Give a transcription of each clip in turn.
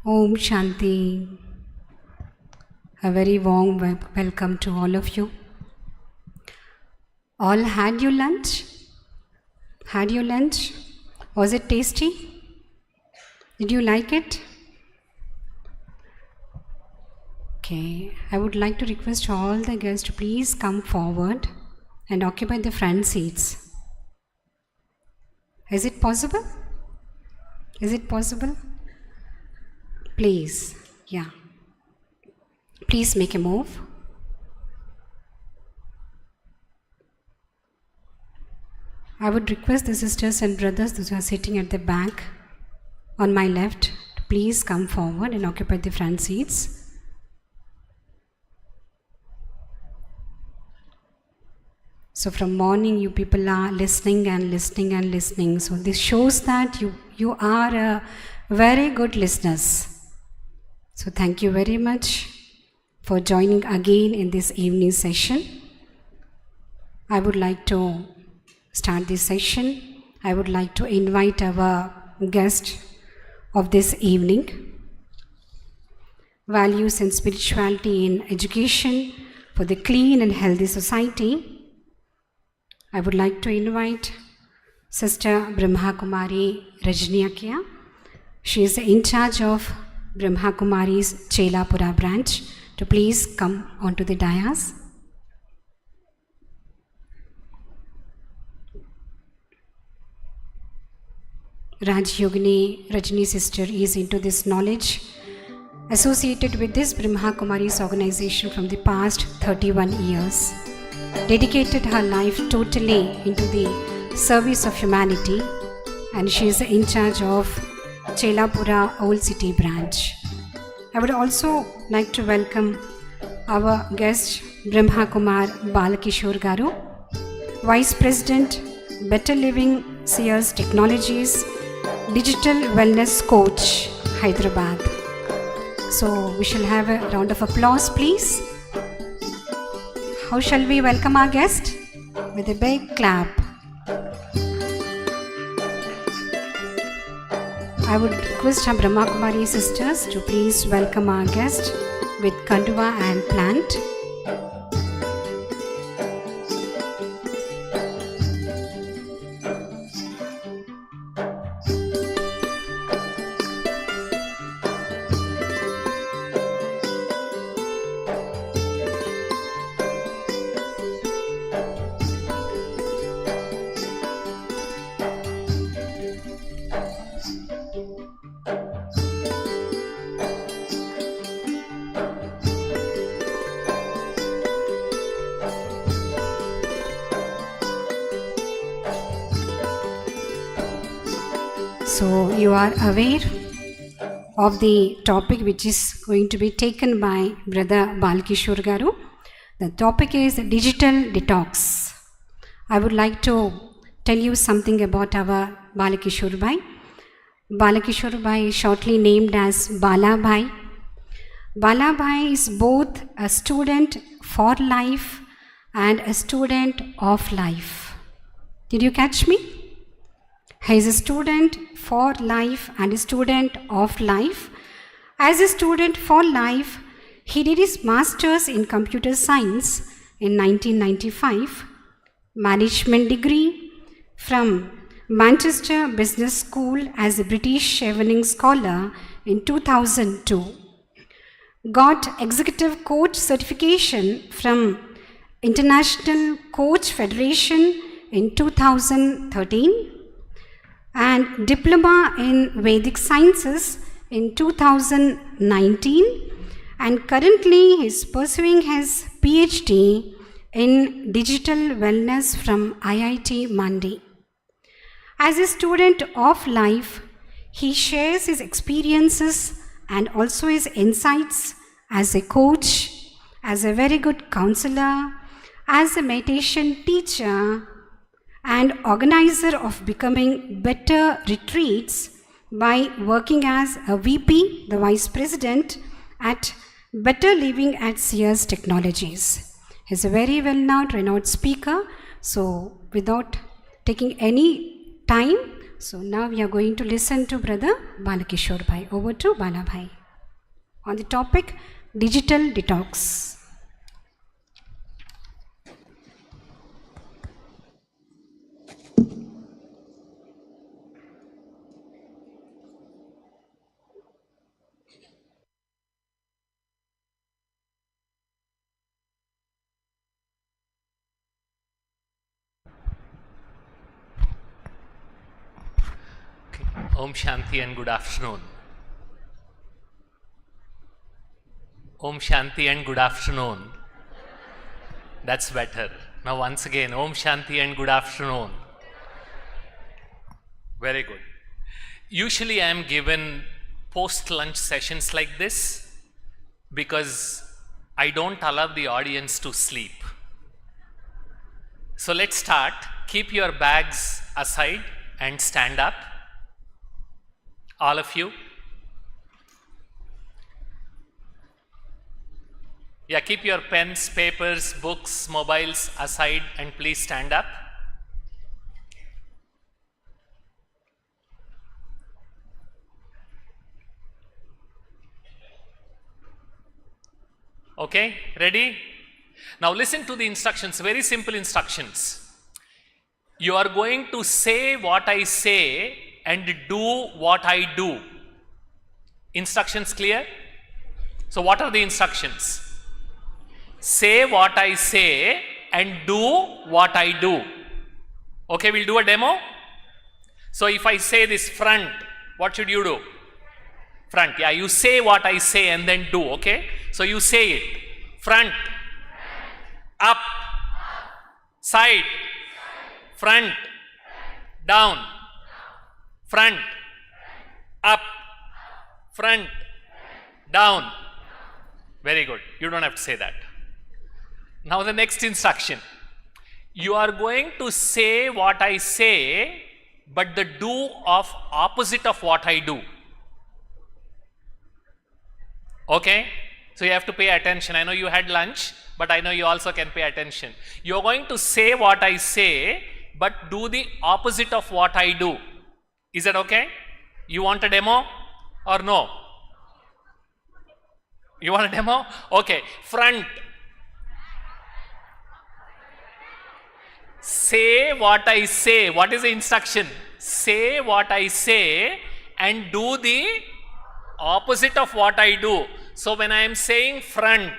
Om Shanti. A very warm welcome to all of you. All had your lunch? Had your lunch? Was it tasty? Did you like it? Okay, I would like to request all the guests to please come forward and occupy the front seats. Is it possible? Is it possible? Please, yeah. Please make a move. I would request the sisters and brothers who are sitting at the back on my left to please come forward and occupy the front seats. So from morning you people are listening and listening and listening. So this shows that you are very good listeners. So thank you very much for joining again in this evening session. I would like to start this session. I would like to invite our guest of this evening. Values and spirituality in education for the clean and healthy society. I would like to invite Sister Brahma Kumari Rajniakia. She is in charge of Brahma Kumari's Chelapura branch to please come onto the dais. Raj Yogini Rajni sister is into this knowledge associated with this Brahma Kumari's organization from the past 31 years. Dedicated her life totally into the service of humanity, and she is in charge of Chelapura Old City branch. I would also like to welcome our guest Brahma Kumar Balakishore Garu, Vice President, Better Living Sears Technologies, Digital Wellness Coach, Hyderabad. So we shall have a round of applause, please. How shall we welcome our guest? With a big clap. I would request our Brahma Kumari sisters to please welcome our guest with Kanduva and plant. So you are aware of the topic which is going to be taken by Brother Balakishore Garu. The topic is digital detox. I would like to tell you something about our Balakishore Bhai. Balakishore Bhai is shortly named as Bala Bhai. Bala Bhai is both a student for life and a student of life. Did you catch me? He is a student for life and a student of life. As a student for life, he did his master's in computer science in 1995, management degree from Manchester Business School as a British Evening Scholar in 2002. Got executive coach certification from International Coach Federation in 2013. And diploma in Vedic Sciences in 2019, and currently he is pursuing his PhD in Digital Wellness from IIT Mandi. As a student of life, he shares his experiences and also his insights as a coach, as a very good counselor, as a meditation teacher, and organizer of becoming better retreats by working as a VP, the Vice President at Better Living at Sears Technologies. He is a very well-known, renowned speaker. So without taking any time, So now we are going to listen to Brother Balkishore Bhai. Over to Bala Bhai on the topic digital detox. Om Shanti and good afternoon. Om Shanti and good afternoon. That's better. Now once again, Om Shanti and good afternoon. Very good. Usually I am given post-lunch sessions like this because I don't allow the audience to sleep. So let's start. Keep your bags aside and stand up. All of you. Yeah, keep your pens, papers, books, mobiles aside and please stand up. Okay, ready? Now listen to the instructions, very simple instructions. You are going to say what I say and do what I do. Instructions clear? So what are the instructions? Say what I say and do what I do. Okay, we'll do a demo. So if I say this front, what should you do? Front, yeah, you say what I say and then do, okay? So you say it. Front, up, side, front, down, front, up, front, down. Very good. You don't have to say that. Now the next instruction. You are going to say what I say, but the do of opposite of what I do. Okay? So you have to pay attention. I know you had lunch, but I know you also can pay attention. You are going to say what I say, but do the opposite of what I do. Is that okay? You want a demo or no? You want a demo? Okay. Front. Say what I say. What is the instruction? Say what I say and do the opposite of what I do. So when I am saying front,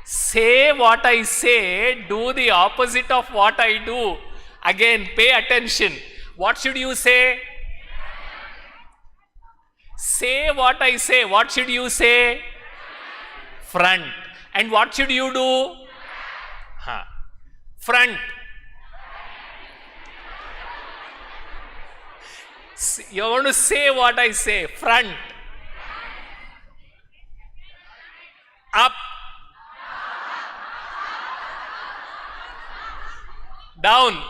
say what I say, do the opposite of what I do. Again, pay attention. What should you say? Say what I say. What should you say? Front. And what should you do? Front. You're going to say what I say. Front. Up. Down.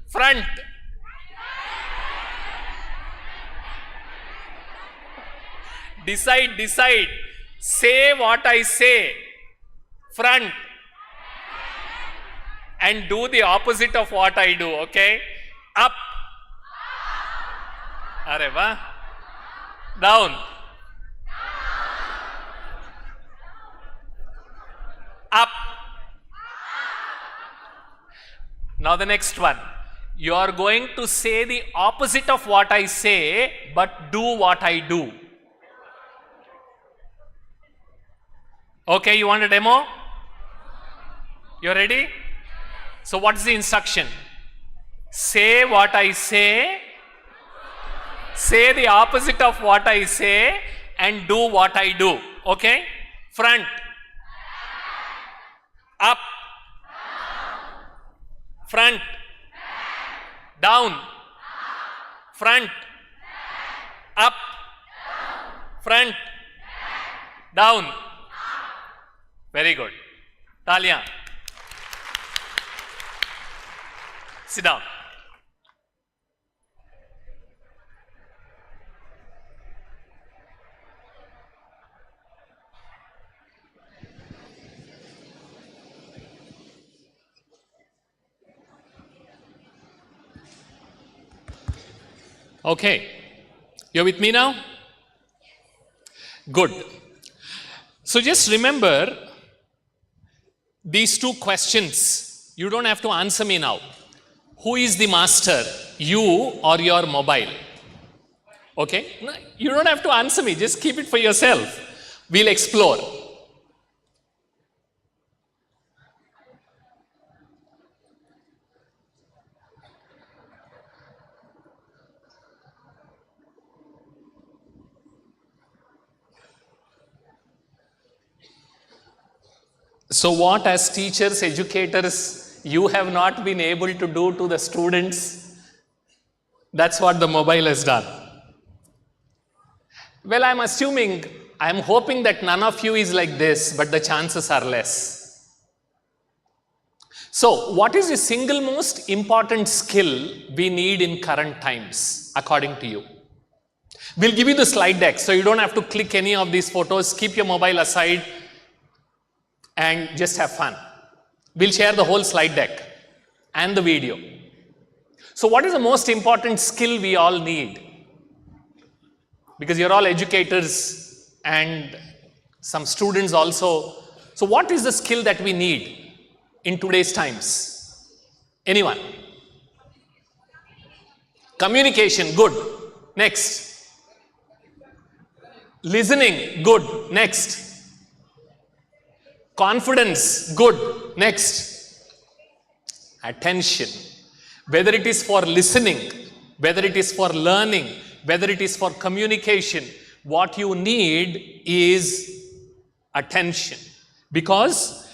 Front. Decide, decide. Say what I say. Front. And do the opposite of what I do, okay? Up. Arey wah. Down. Up. Now the next one. You are going to say the opposite of what I say, but do what I do. Okay, you want a demo? You ready? So what's the instruction? Say what I say the opposite of what I say and do what I do. Okay? Front. Up. Front. Down. Front. Up. Front. Down. Very good. Talia. Sit down. Okay. You're with me now? Good. So just remember these two questions. You don't have to answer me now. Who is the master, you or your mobile? Okay? No, you don't have to answer me. Just keep it for yourself. We'll explore. So what as teachers, educators, you have not been able to do to the students, that's what the mobile has done. Well, I'm hoping that none of you is like this, but the chances are less. So what is the single most important skill we need in current times, according to you? We'll give you the slide deck, so you don't have to click any of these photos. Keep your mobile aside and just have fun. We'll share the whole slide deck and the video. So what is the most important skill we all need? Because you're all educators and some students also. So what is the skill that we need in today's times? Anyone? Communication, good. Next. Listening, good. Next. Confidence, good. Next. Attention. Whether it is for listening, whether it is for learning, whether it is for communication, what you need is attention. Because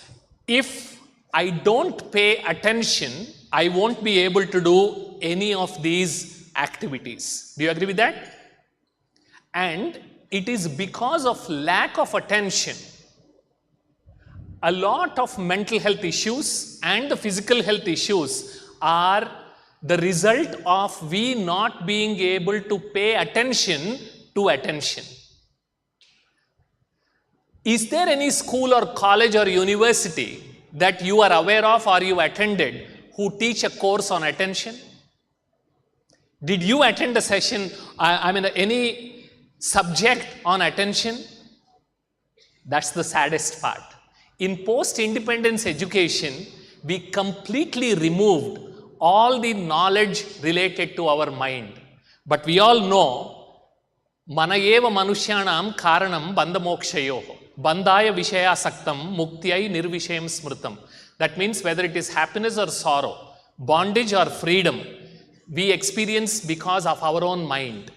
if I don't pay attention, I won't be able to do any of these activities. Do you agree with that? And it is because of lack of attention, a lot of mental health issues and the physical health issues are the result of we not being able to pay attention to attention. Is there any school or college or university that you are aware of or you attended who teach a course on attention? Did you attend a session, any subject on attention? That's the saddest part. In post-independence education, we completely removed all the knowledge related to our mind. But we all know, mana eva manushyanam karanam bandhamokshayoho. Bandhaya vishayasaktam muktiyai nirvishayam smritam. That means whether it is happiness or sorrow, bondage or freedom, we experience because of our own mind.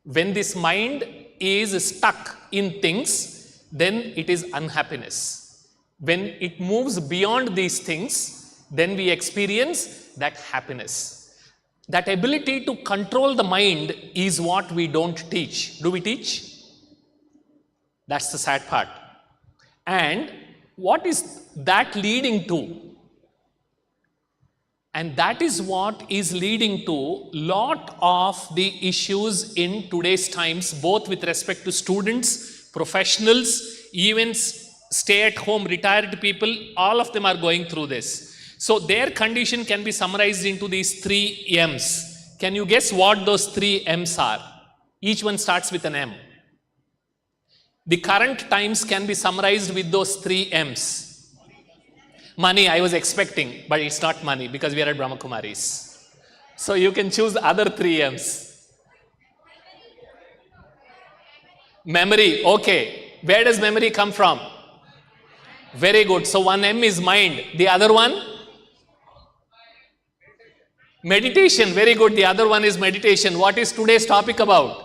When this mind is stuck in things, then it is unhappiness. When it moves beyond these things, then we experience that happiness. That ability to control the mind is what we don't teach. Do we teach? That's the sad part. And what is that leading to? And that is what is leading to lot of the issues in today's times, both with respect to students, professionals, even stay-at-home retired people, all of them are going through this. So their condition can be summarized into these 3 M's. Can you guess what those 3 M's are? Each one starts with an M. The current times can be summarized with those 3 M's. Money, I was expecting, but it's not money because we are at Brahma Kumaris. So you can choose other 3 M's. Memory, okay. Where does memory come from? Very good. So one M is mind. The other one? Meditation. Very good. The other one is meditation. What is today's topic about?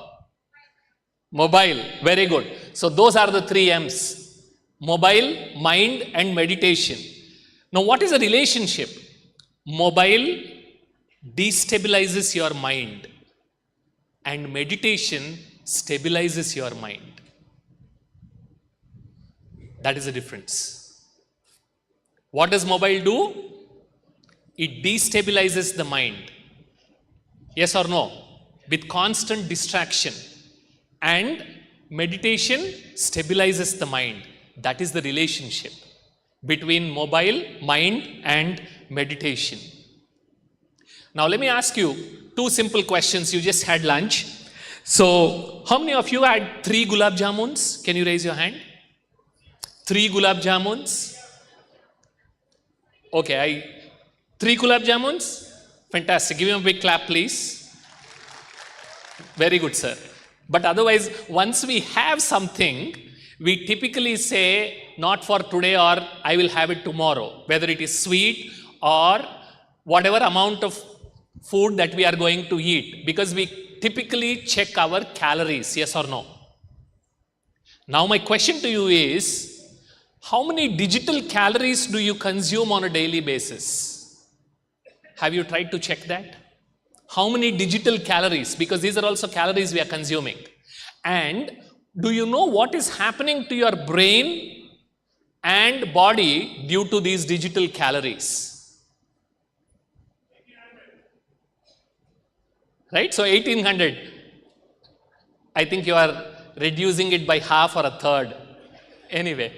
Mobile. Very good. So those are the 3 M's. Mobile, mind and meditation. Now what is the relationship? Mobile destabilizes your mind and meditation stabilizes your mind. That is the difference. What does mobile do? It destabilizes the mind. Yes or no? With constant distraction. And meditation stabilizes the mind. That is the relationship between mobile, mind and meditation. Now let me ask you two simple questions. You just had lunch. So how many of you had 3 gulab jamuns? Can you raise your hand? 3 gulab jamuns? Okay, 3 gulab jamuns? Fantastic. Give him a big clap, please. Very good, sir. But otherwise, once we have something, we typically say, not for today or I will have it tomorrow, whether it is sweet or whatever amount of food that we are going to eat, because we typically check our calories, yes or no. Now my question to you is, how many digital calories do you consume on a daily basis? Have you tried to check that? How many digital calories? Because these are also calories we are consuming. And do you know what is happening to your brain and body due to these digital calories? Right? So 1800. I think you are reducing it by half or a third. Anyway.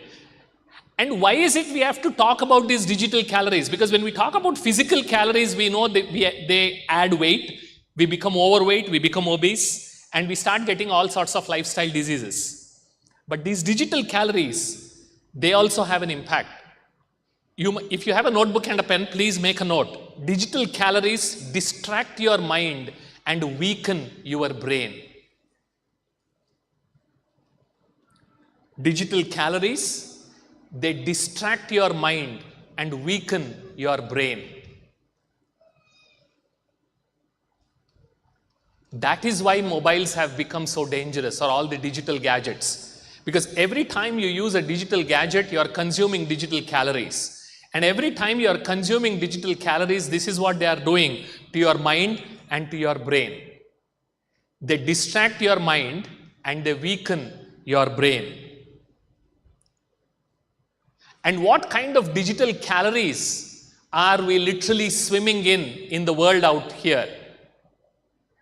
And why is it we have to talk about these digital calories? Because when we talk about physical calories, we know that they add weight, we become overweight, we become obese, and we start getting all sorts of lifestyle diseases. But these digital calories, they also have an impact. If you have a notebook and a pen, please make a note. Digital calories distract your mind and weaken your brain. Digital calories, they distract your mind and weaken your brain. That is why mobiles have become so dangerous, or all the digital gadgets. Because every time you use a digital gadget, you are consuming digital calories. And every time you are consuming digital calories, this is what they are doing to your mind and to your brain. They distract your mind and they weaken your brain. And what kind of digital calories are we literally swimming in the world out here?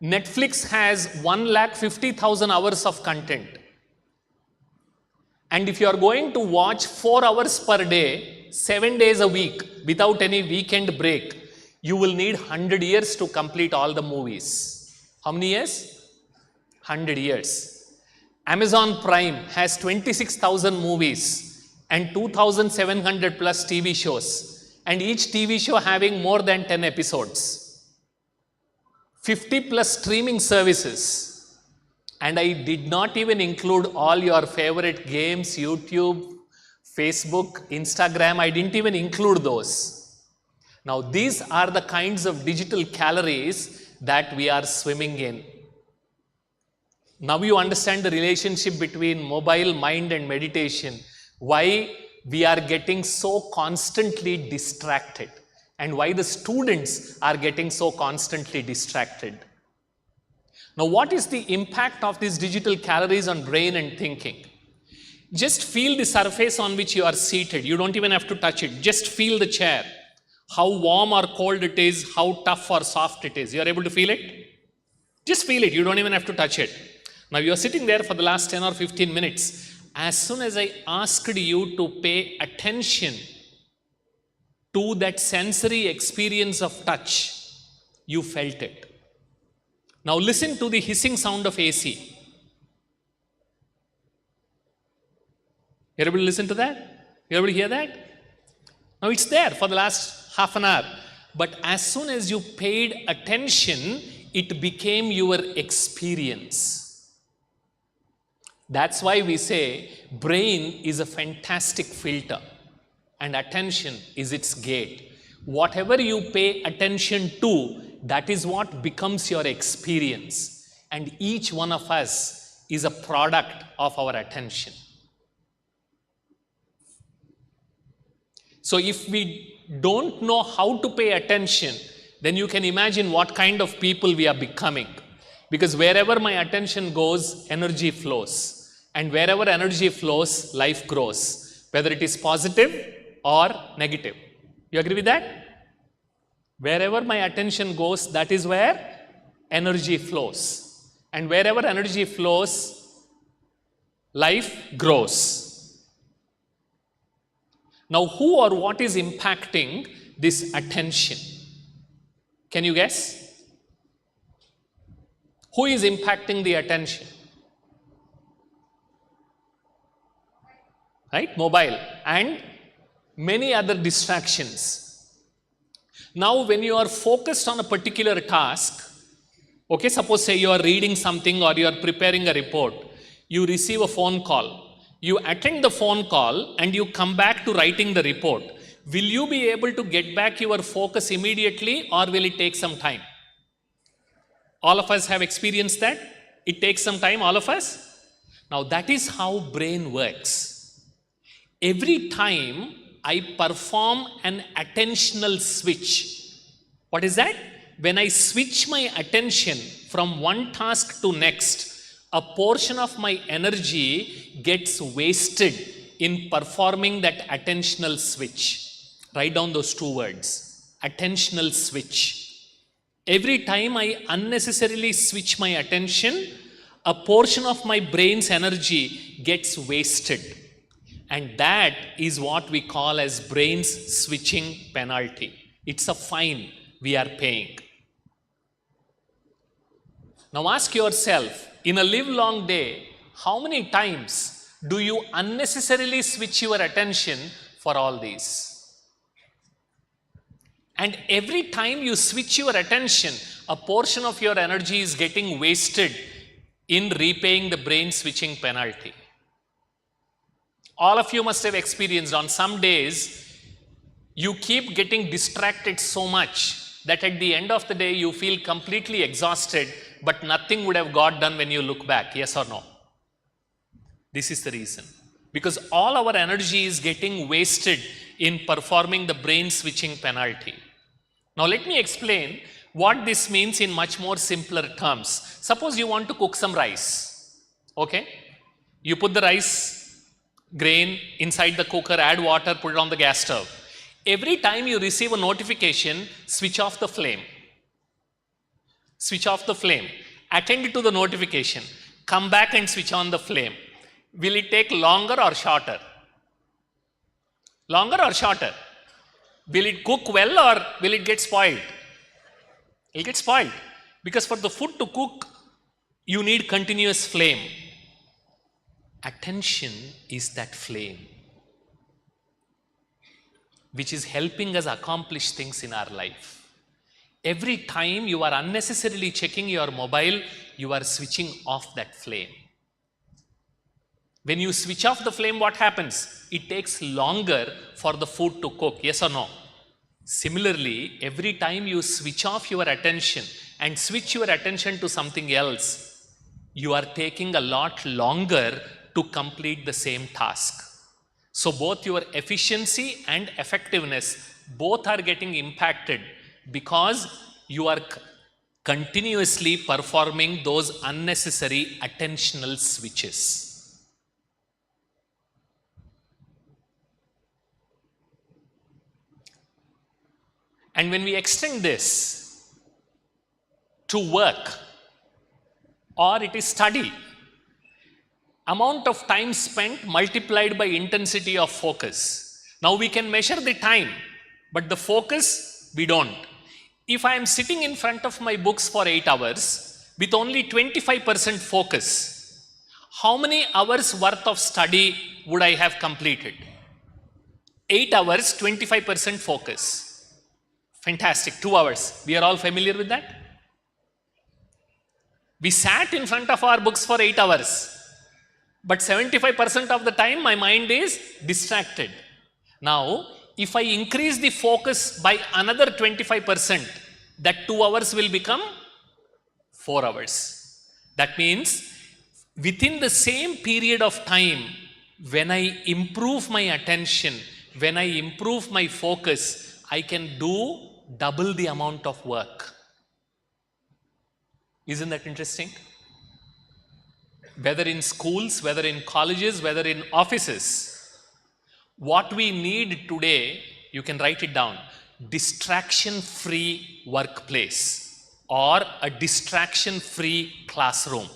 Netflix has 150,000 hours of content. And if you are going to watch 4 hours per day, 7 days a week, without any weekend break, you will need 100 years to complete all the movies. How many years? 100 years. Amazon Prime has 26,000 movies and 2,700 plus TV shows, and each TV show having more than 10 episodes. 50 plus streaming services. And I did not even include all your favorite games, YouTube, Facebook, Instagram. I didn't even include those. Now these are the kinds of digital calories that we are swimming in. Now you understand the relationship between mobile, mind and meditation. Why we are getting so constantly distracted, and why the students are getting so constantly distracted. Now, what is the impact of these digital calories on brain and thinking? Just feel the surface on which you are seated. You don't even have to touch it. Just feel the chair. How warm or cold it is, how tough or soft it is. You are able to feel it? Just feel it. You don't even have to touch it. Now, you are sitting there for the last 10 or 15 minutes. As soon as I asked you to pay attention to that sensory experience of touch, you felt it. Now listen to the hissing sound of AC. You're able to listen to that? You're able to hear that? Now it's there for the last half an hour. But as soon as you paid attention, it became your experience. That's why we say brain is a fantastic filter and attention is its gate. Whatever you pay attention to, that is what becomes your experience. And each one of us is a product of our attention. So if we don't know how to pay attention, then you can imagine what kind of people we are becoming. Because wherever my attention goes, energy flows. And wherever energy flows, life grows. Whether it is positive or negative. You agree with that? Wherever my attention goes, that is where energy flows. And wherever energy flows, life grows. Now, who or what is impacting this attention? Can you guess? Who is impacting the attention? Right? Mobile and many other distractions. Now, when you are focused on a particular task, okay, suppose say you are reading something or you are preparing a report, you receive a phone call, you attend the phone call and you come back to writing the report. Will you be able to get back your focus immediately or will it take some time? All of us have experienced that. It takes some time, all of us. Now that is how brain works. Every time I perform an attentional switch, what is that? When I switch my attention from one task to next, a portion of my energy gets wasted in performing that attentional switch. Write down those two words, attentional switch. Every time I unnecessarily switch my attention, a portion of my brain's energy gets wasted. And that is what we call as brain's switching penalty. It's a fine we are paying. Now ask yourself, in a livelong day, how many times do you unnecessarily switch your attention for all these? And every time you switch your attention, a portion of your energy is getting wasted in repaying the brain switching penalty. All of you must have experienced on some days, you keep getting distracted so much that at the end of the day, you feel completely exhausted, but nothing would have got done when you look back. Yes or no? This is the reason. Because all our energy is getting wasted in performing the brain switching penalty. Now let me explain what this means in much more simpler terms. Suppose you want to cook some rice. Okay? You put the rice grain inside the cooker, add water, put it on the gas stove. Every time you receive a notification, switch off the flame. Switch off the flame. Attend to the notification. Come back and switch on the flame. Will it take longer or shorter? Longer or shorter? Will it cook well or will it get spoiled? It will get spoiled. Because for the food to cook, you need continuous flame. Attention is that flame, which is helping us accomplish things in our life. Every time you are unnecessarily checking your mobile, you are switching off that flame. When you switch off the flame, what happens? It takes longer for the food to cook, yes or no? Similarly, every time you switch off your attention and switch your attention to something else, you are taking a lot longer to complete the same task. So both your efficiency and effectiveness, both are getting impacted because you are continuously performing those unnecessary attentional switches. And when we extend this to work or it is study, amount of time spent multiplied by intensity of focus. Now we can measure the time, but the focus we don't. If I am sitting in front of my books for 8 hours with only 25% focus, how many hours worth of study would I have completed? 8 hours, 25% focus. Fantastic, 2 hours. We are all familiar with that? We sat in front of our books for 8 hours. But 75% of the time my mind is distracted. Now, if I increase the focus by another 25%, that 2 hours will become 4 hours. That means within the same period of time, when I improve my attention, when I improve my focus, I can do double the amount of work. Isn't that interesting? Whether in schools, whether in colleges, whether in offices, what we need today, you can write it down, distraction-free workplace or a distraction-free classroom.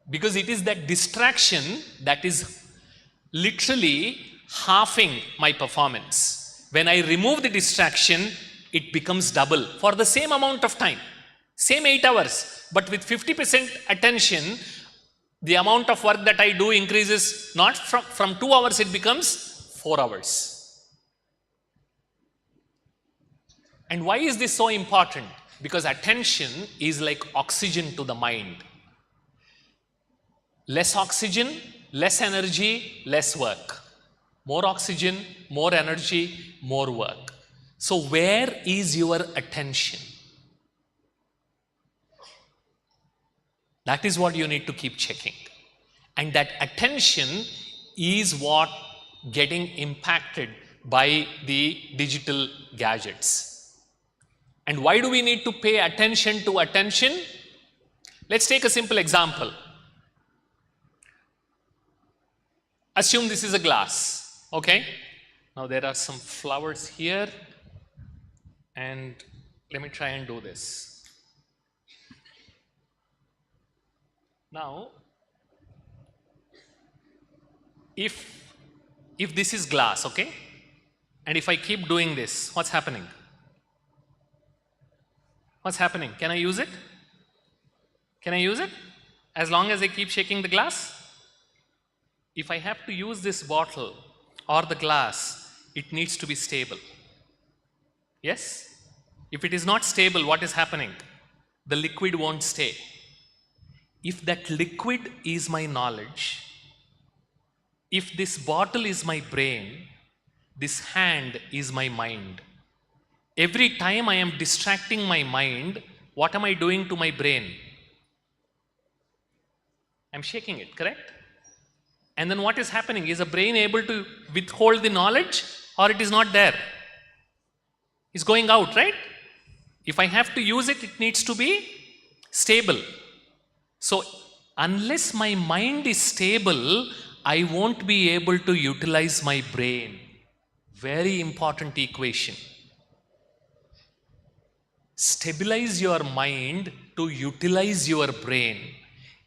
Because it is that distraction that is literally halving my performance. When I remove the distraction, it becomes double for the same amount of time. Same 8 hours, but with 50% attention, the amount of work that I do increases, not from 2 hours, it becomes 4 hours. And why is this so important? Because attention is like oxygen to the mind. Less oxygen, less energy, less work. More oxygen, more energy, more work. So where is your attention? That is what you need to keep checking. And that attention is what getting impacted by the digital gadgets. And why do we need to pay attention to attention? Let's take a simple example. Assume this is a glass, okay? Now there are some flowers here, and let me try and do this. Now, if this is glass, okay, and if I keep doing this, what's happening? What's happening? Can I use it? Can I use it? As long as I keep shaking the glass? If I have to use this bottle or the glass, it needs to be stable. Yes? If it is not stable, what is happening? The liquid won't stay. If that liquid is my knowledge, if this bottle is my brain, this hand is my mind. Every time I am distracting my mind, what am I doing to my brain? I'm shaking it, correct? And then what is happening? Is the brain able to withhold the knowledge, or it is not there? It's going out, right? If I have to use it, it needs to be stable. So unless my mind is stable, I won't be able to utilize my brain. Very important equation. Stabilize your mind to utilize your brain,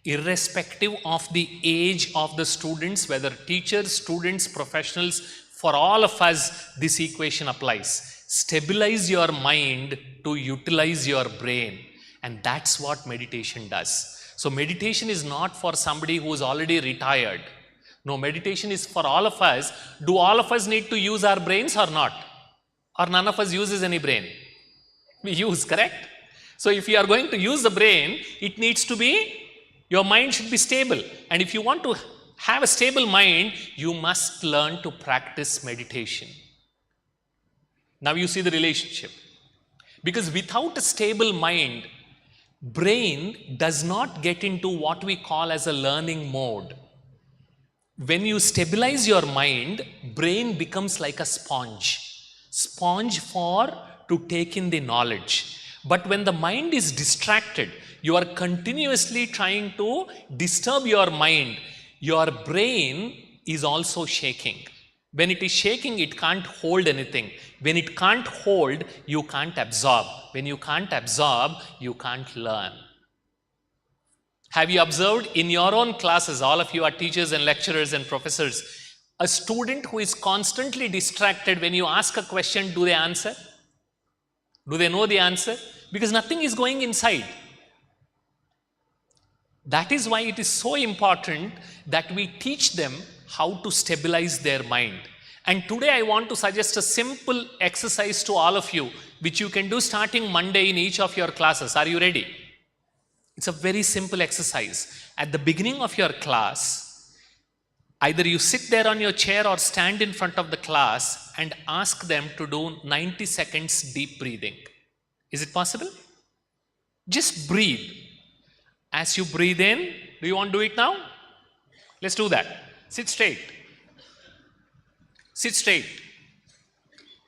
irrespective of the age of the students, whether teachers, students, professionals, for all of us, this equation applies. Stabilize your mind to utilize your brain, and that's what meditation does. So meditation is not for somebody who is already retired. No, meditation is for all of us. Do all of us need to use our brains or not? Or none of us uses any brain? We use, correct? So if you are going to use the brain, it needs to be, your mind should be stable. And if you want to have a stable mind, you must learn to practice meditation. Now you see the relationship. Because without a stable mind, brain does not get into what we call as a learning mode. When you stabilize your mind, brain becomes like a sponge to take in the knowledge. But when the mind is distracted, you are continuously trying to disturb your mind, your brain is also shaking. When it is shaking, it can't hold anything. When it can't hold, you can't absorb. When you can't absorb, you can't learn. Have you observed in your own classes, all of you are teachers and lecturers and professors, a student who is constantly distracted, when you ask a question, do they answer? Do they know the answer? Because nothing is going inside. That is why it is so important that we teach them how to stabilize their mind. And today I want to suggest a simple exercise to all of you, which you can do starting Monday in each of your classes. Are you ready? It's a very simple exercise. At the beginning of your class, either you sit there on your chair or stand in front of the class and ask them to do 90 seconds deep breathing. Is it possible? Just breathe. As you breathe in, do you want to do it now? Let's do that. Sit straight. Sit straight.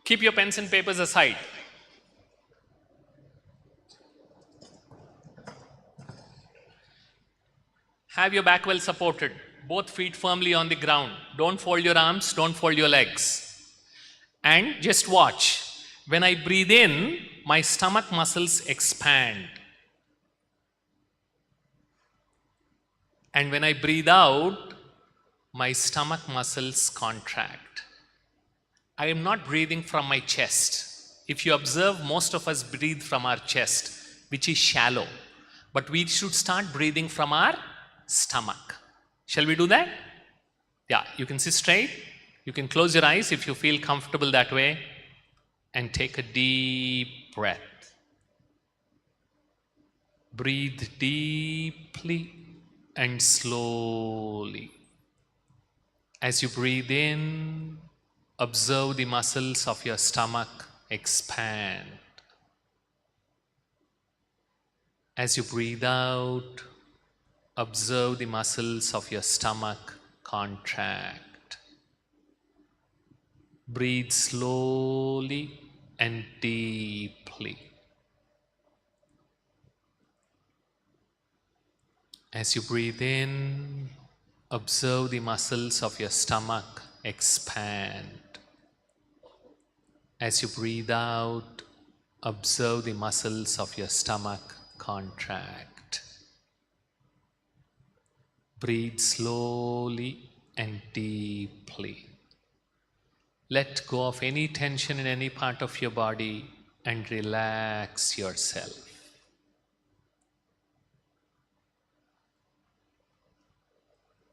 Keep your pens and papers aside. Have your back well supported. Both feet firmly on the ground. Don't fold your arms, don't fold your legs. And just watch. When I breathe in, my stomach muscles expand. And when I breathe out, my stomach muscles contract. I am not breathing from my chest. If you observe, most of us breathe from our chest, which is shallow. But we should start breathing from our stomach. Shall we do that? Yeah, you can sit straight. You can close your eyes if you feel comfortable that way. And take a deep breath. Breathe deeply and slowly. As you breathe in, observe the muscles of your stomach expand. As you breathe out, observe the muscles of your stomach contract. Breathe slowly and deeply. As you breathe in, observe the muscles of your stomach expand. As you breathe out, observe the muscles of your stomach contract. Breathe slowly and deeply. Let go of any tension in any part of your body and relax yourself.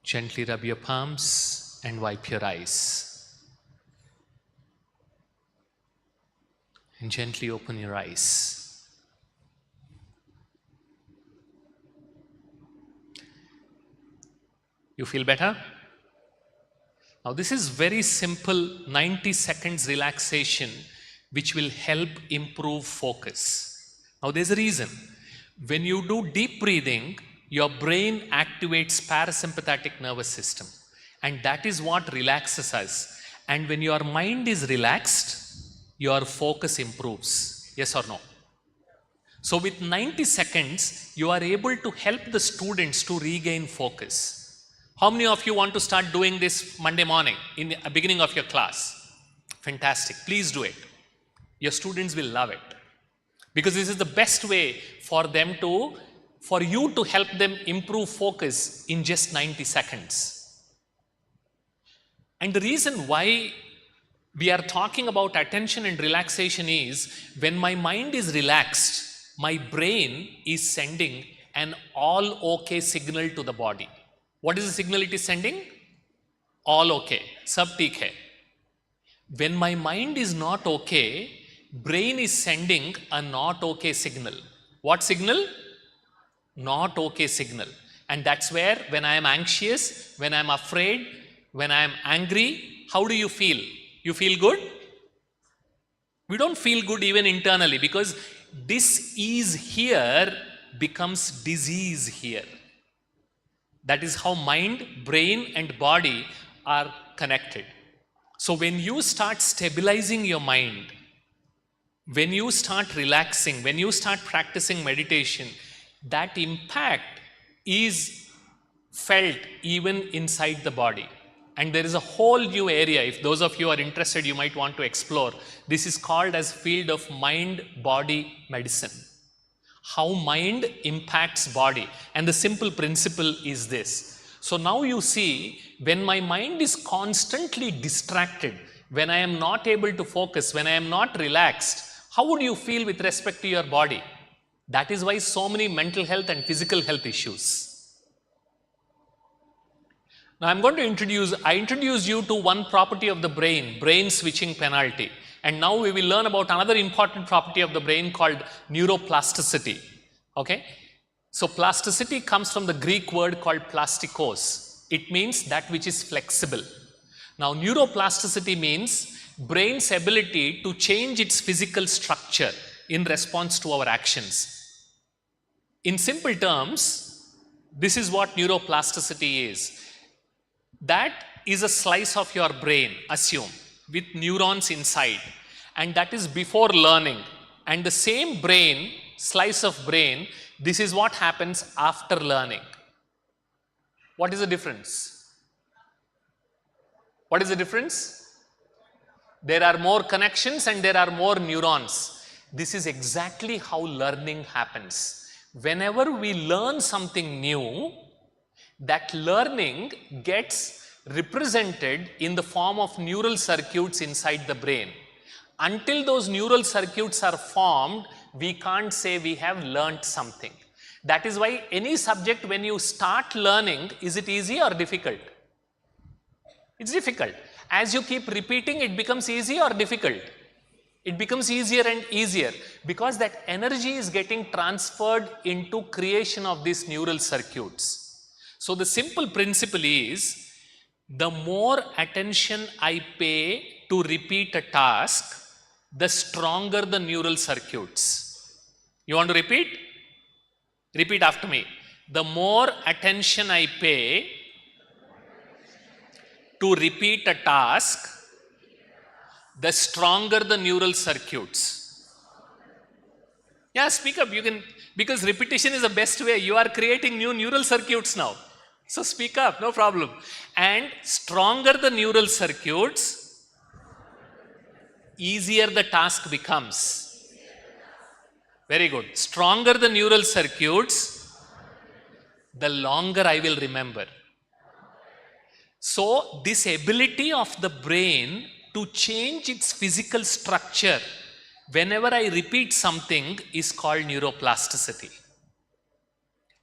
Gently rub your palms and wipe your eyes. And gently open your eyes. You feel better? Now this is very simple 90 seconds relaxation which will help improve focus. Now there's a reason. When you do deep breathing, your brain activates parasympathetic nervous system, and that is what relaxes us. And when your mind is relaxed, your focus improves. Yes or no? So with 90 seconds, you are able to help the students to regain focus. How many of you want to start doing this Monday morning in the beginning of your class? Fantastic. Please do it. Your students will love it. Because this is the best way for you to help them improve focus in just 90 seconds. And the reason why we are talking about attention and relaxation is when my mind is relaxed, my brain is sending an all okay signal to the body. What is the signal it is sending? All okay, sab theek hai. When my mind is not okay, brain is sending a not okay signal. What signal? Not okay signal. And that's where when I am anxious, when I am afraid, when I am angry, how do you feel? You feel good? We don't feel good even internally, because dis-ease here becomes disease here. That is how mind, brain and body are connected. So when you start stabilizing your mind, when you start relaxing, when you start practicing meditation, that impact is felt even inside the body. And there is a whole new area. If those of you are interested, you might want to explore. This is called as field of mind-body medicine. How mind impacts body. And the simple principle is this. So now you see, when my mind is constantly distracted, when I am not able to focus, when I am not relaxed, how would you feel with respect to your body? That is why so many mental health and physical health issues. Now I'm going to introduce you to one property of the brain switching penalty. And now we will learn about another important property of the brain called neuroplasticity. Okay? So plasticity comes from the Greek word called plastikos. It means that which is flexible. Now neuroplasticity means brain's ability to change its physical structure in response to our actions. In simple terms, this is what neuroplasticity is. That is a slice of your brain, assume, with neurons inside, and that is before learning. And the same brain, slice of brain, this is what happens after learning. What is the difference? What is the difference? There are more connections and there are more neurons. This is exactly how learning happens. Whenever we learn something new, that learning gets represented in the form of neural circuits inside the brain. Until those neural circuits are formed, we can't say we have learnt something. That is why any subject, when you start learning, is it easy or difficult? It's difficult. As you keep repeating, it becomes easy or difficult? It becomes easier and easier, because that energy is getting transferred into creation of these neural circuits. So the simple principle is, the more attention I pay to repeat a task, the stronger the neural circuits. You want to repeat? Repeat after me. The more attention I pay to repeat a task, the stronger the neural circuits. Yeah, speak up. You can, because repetition is the best way. You are creating new neural circuits now. So speak up, no problem. And stronger the neural circuits, easier the task becomes. Very good. Stronger the neural circuits, the longer I will remember. So this ability of the brain to change its physical structure whenever I repeat something is called neuroplasticity.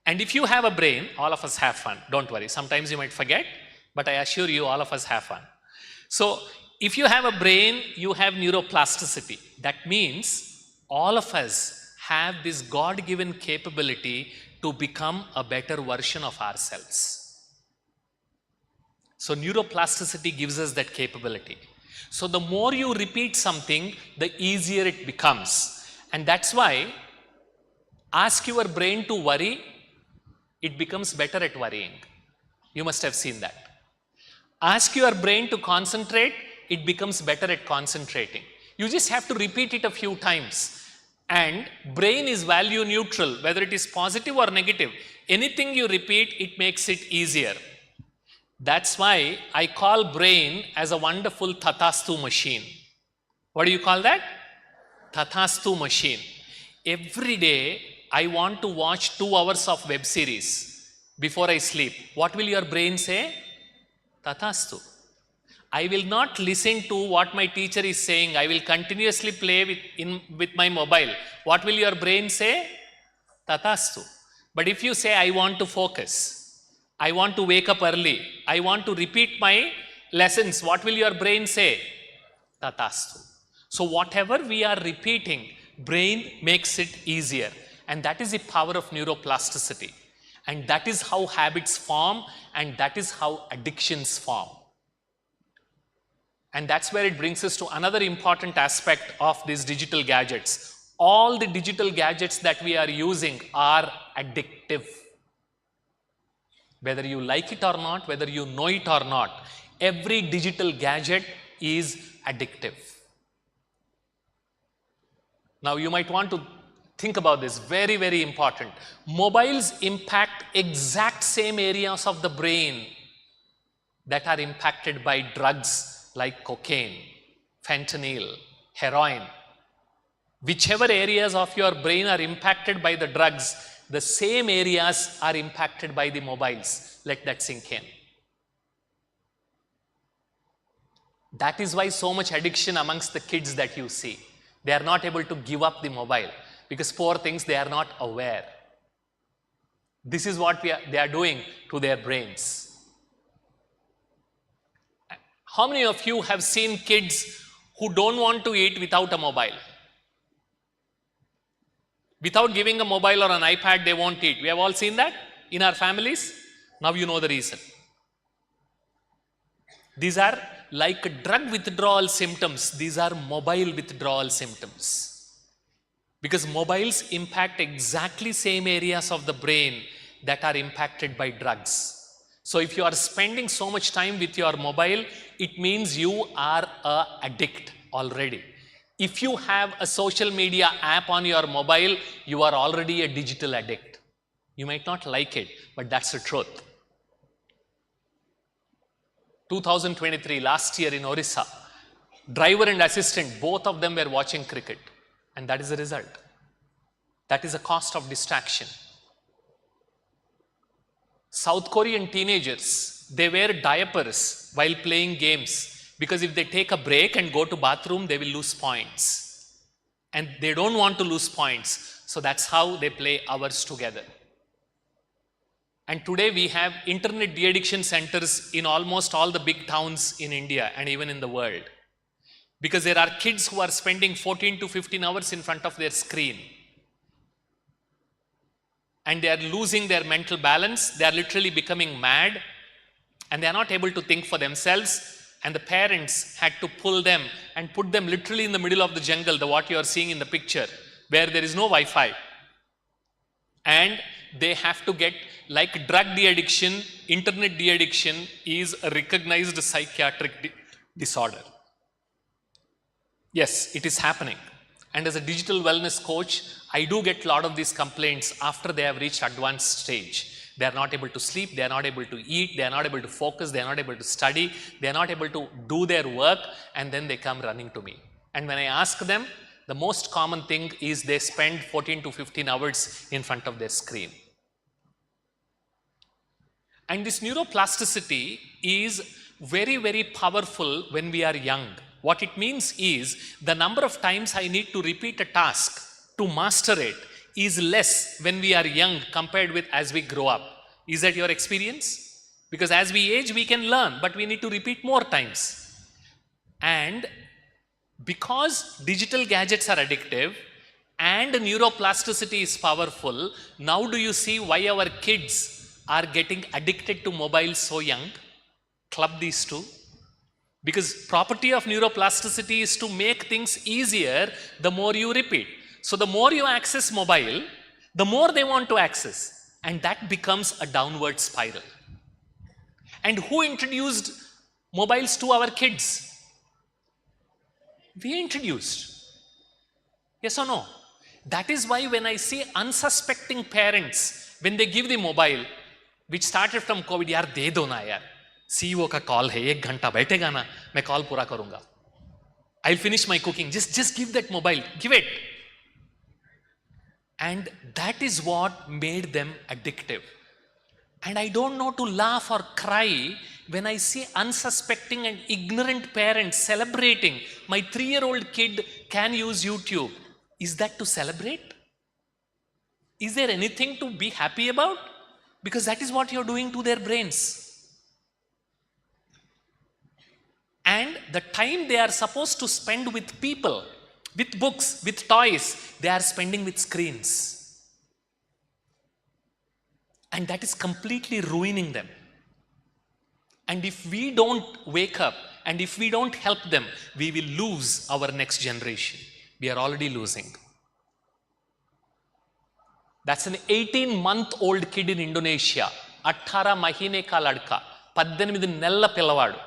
And if you have a brain, all of us have fun, don't worry. Sometimes you might forget, but I assure you all of us have fun. So if you have a brain, you have neuroplasticity. That means all of us have this God-given capability to become a better version of ourselves. So neuroplasticity gives us that capability. So the more you repeat something, the easier it becomes. And that's why ask your brain to worry, it becomes better at worrying. You must have seen that. Ask your brain to concentrate, it becomes better at concentrating. You just have to repeat it a few times. And brain is value neutral, whether it is positive or negative. Anything you repeat, it makes it easier. That's why I call brain as a wonderful Tathastu machine. What do you call that? Tathastu machine. Every day, I want to watch 2 hours of web series before I sleep. What will your brain say? Tathastu. I will not listen to what my teacher is saying. I will continuously play with my mobile. What will your brain say? Tathastu. But if you say, I want to focus, I want to wake up early, I want to repeat my lessons, what will your brain say? Tathastu. So whatever we are repeating, brain makes it easier. And that is the power of neuroplasticity. And that is how habits form, and that is how addictions form. And that's where it brings us to another important aspect of these digital gadgets. All the digital gadgets that we are using are addictive. Whether you like it or not, whether you know it or not, every digital gadget is addictive. Now you might want to think about this, very, very important. Mobiles impact exact same areas of the brain that are impacted by drugs like cocaine, fentanyl, heroin. Whichever areas of your brain are impacted by the drugs, the same areas are impacted by the mobiles. Let that sink in. That is why so much addiction amongst the kids that you see. They are not able to give up the mobile because poor things, they are not aware. This is what they are doing to their brains. How many of you have seen kids who don't want to eat without a mobile? Without giving a mobile or an iPad, they won't eat. We have all seen that in our families. Now you know the reason. These are like drug withdrawal symptoms. These are mobile withdrawal symptoms. Because mobiles impact exactly same areas of the brain that are impacted by drugs. So if you are spending so much time with your mobile, it means you are an addict already. If you have a social media app on your mobile, you are already a digital addict. You might not like it, but that's the truth. 2023, last year in Orissa, driver and assistant, both of them were watching cricket. And that is the result. That is the cost of distraction. South Korean teenagers they wear diapers while playing games because if they take a break and go to bathroom, they will lose points. And they don't want to lose points. So that's how they play hours together. And today we have internet de-addiction centers in almost all the big towns in India and even in the world. Because there are kids who are spending 14 to 15 hours in front of their screen. And they are losing their mental balance. They are literally becoming mad. And they are not able to think for themselves. And the parents had to pull them and put them literally in the middle of the jungle, what you are seeing in the picture, where there is no Wi-Fi. And they have to get, like drug de-addiction, internet de-addiction is a recognized psychiatric disorder. Yes, it is happening. And as a digital wellness coach, I do get a lot of these complaints after they have reached advanced stage. They are not able to sleep, they are not able to eat, they are not able to focus, they are not able to study, they are not able to do their work, and then they come running to me. And when I ask them, the most common thing is they spend 14 to 15 hours in front of their screen. And this neuroplasticity is very, very powerful when we are young. What it means is the number of times I need to repeat a task to master it is less when we are young compared with as we grow up. Is that your experience? Because as we age, we can learn, but we need to repeat more times. And because digital gadgets are addictive and neuroplasticity is powerful, now do you see why our kids are getting addicted to mobile so young? Club these two. Because property of neuroplasticity is to make things easier the more you repeat. So the more you access mobile, the more they want to access. And that becomes a downward spiral. And who introduced mobiles to our kids? We introduced. Yes or no? That is why when I see unsuspecting parents, when they give the mobile, which started from COVID, yaar de do na yaar. CEO ka call hai, 1 ghanta baithega na, main call pura karunga. I'll finish my cooking. Just give that mobile. Give it. And that is what made them addictive. And I don't know to laugh or cry when I see unsuspecting and ignorant parents celebrating. My 3-year-old kid can use YouTube. Is that to celebrate? Is there anything to be happy about? Because that is what you're doing to their brains. And the time they are supposed to spend with people, with books, with toys, they are spending with screens. And that is completely ruining them. And if we don't wake up and if we don't help them, we will lose our next generation. We are already losing. That's an 18-month-old kid in Indonesia. 18 mahine ka ladka. 18 nella pillavadu.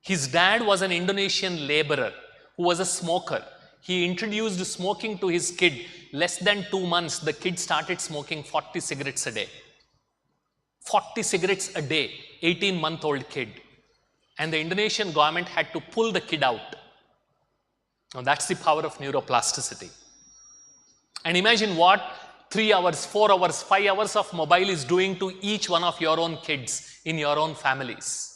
His dad was an Indonesian laborer who was a smoker. He introduced smoking to his kid. Less than 2 months, the kid started smoking 40 cigarettes a day. 40 cigarettes a day, 18-month-old kid. And the Indonesian government had to pull the kid out. Now that's the power of neuroplasticity. And imagine what 3 hours, 4 hours, 5 hours of mobile is doing to each one of your own kids in your own families.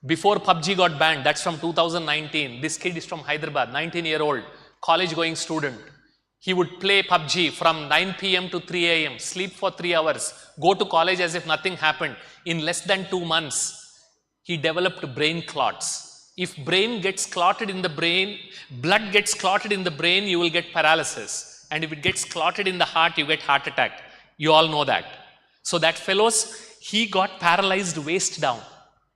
Before PUBG got banned, that's from 2019. This kid is from Hyderabad, 19-year-old, college-going student. He would play PUBG from 9 p.m. to 3 a.m., sleep for 3 hours, go to college as if nothing happened. In less than 2 months, he developed brain clots. If brain gets clotted in the brain, blood gets clotted in the brain, you will get paralysis. And if it gets clotted in the heart, you get heart attack. You all know that. So that fellows, he got paralyzed waist down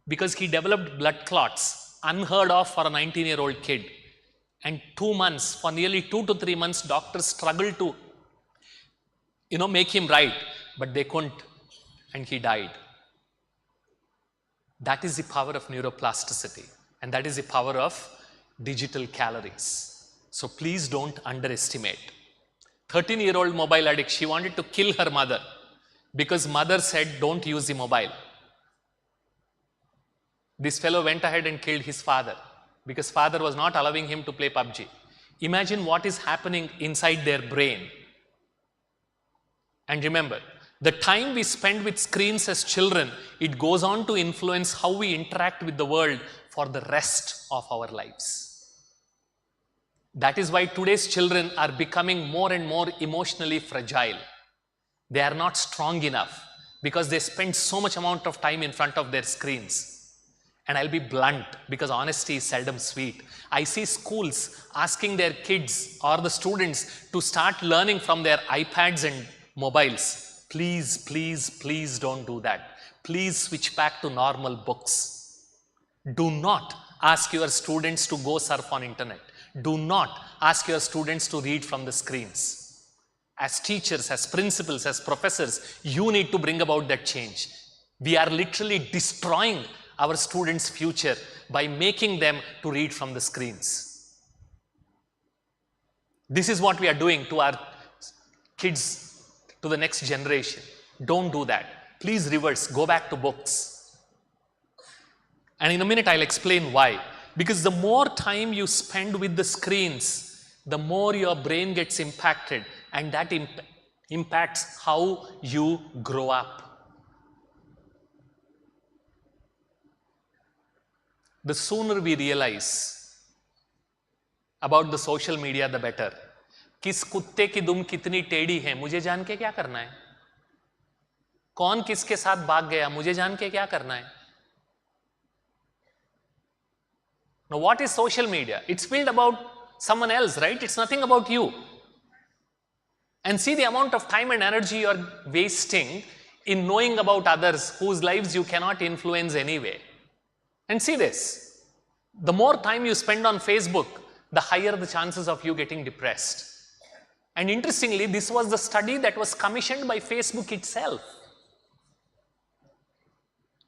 because he developed blood clots, unheard of for a 19-year-old kid. And 2 months, for nearly 2 to 3 months, doctors struggled to, make him right, but they couldn't, and he died. That is the power of neuroplasticity, and that is the power of digital calories. So please don't underestimate. 13-year-old mobile addict, she wanted to kill her mother because mother said, don't use the mobile. This fellow went ahead and killed his father because father was not allowing him to play PUBG. Imagine what is happening inside their brain. And remember, The time we spend with screens as children, it goes on to influence how we interact with the world for the rest of our lives. That is why today's children are becoming more and more emotionally fragile. They are not strong enough because they spend so much amount of time in front of their screens. And I'll be blunt because honesty is seldom sweet. I see schools asking their kids or the students to start learning from their iPads and mobiles. Please, please, please don't do that. Please switch back to normal books. Do not ask your students to go surf on internet. Do not ask your students to read from the screens. As teachers, as principals, as professors, you need to bring about that change. We are literally destroying our students' future by making them to read from the screens. This is what we are doing to our kids, to the next generation. Don't do that. Please reverse, go back to books. And in a minute I'll explain why. Because the more time you spend with the screens, the more your brain gets impacted, and that impacts how you grow up. The sooner we realize about the social media, the better. किस कुत्ते की दुम कितनी टेढ़ी है, मुझे जान के क्या करना है? कौन किसके साथ भाग गया, मुझे जान के क्या करना है? Now, what is social media? It's built about someone else, right? It's nothing about you. And see the amount of time and energy you're wasting in knowing about others whose lives you cannot influence anyway. And see this, the more time you spend on Facebook, the higher the chances of you getting depressed. And interestingly, this was the study that was commissioned by Facebook itself.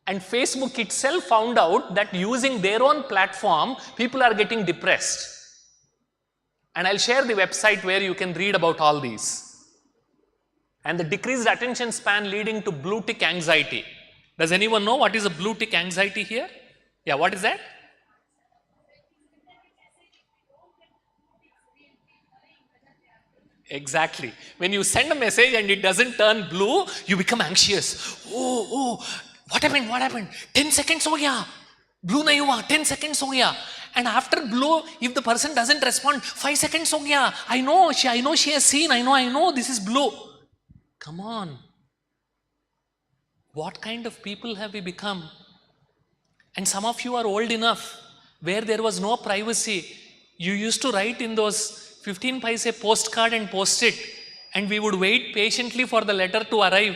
And Facebook itself found out that using their own platform, people are getting depressed. And I'll share the website where you can read about all these. And the decreased attention span leading to blue tick anxiety. Does anyone know what is a blue tick anxiety here? Yeah, what is that? Exactly. When you send a message and it doesn't turn blue, you become anxious. Oh, what happened? What happened? 10 seconds ho gaya. Blue nahi hua. 10 seconds ho gaya. And after blue, if the person doesn't respond, 5 seconds ho gaya. I know she has seen. I know, this is blue. Come on. What kind of people have we become? And some of you are old enough where there was no privacy. You used to write in those 15 paise postcard and post it. And we would wait patiently for the letter to arrive.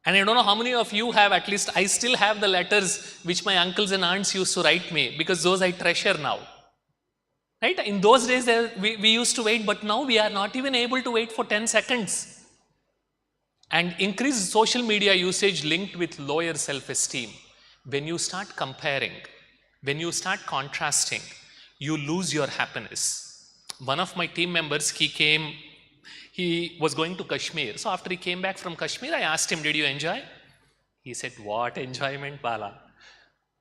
And I don't know how many of you have, at least I still have the letters which my uncles and aunts used to write me, because those I treasure now. Right? In those days we used to wait, but now we are not even able to wait for 10 seconds. And increased social media usage linked with lower self-esteem. When you start comparing, when you start contrasting, you lose your happiness. One of my team members, he was going to Kashmir. So after he came back from Kashmir, I asked him, did you enjoy? He said, what enjoyment, Bala?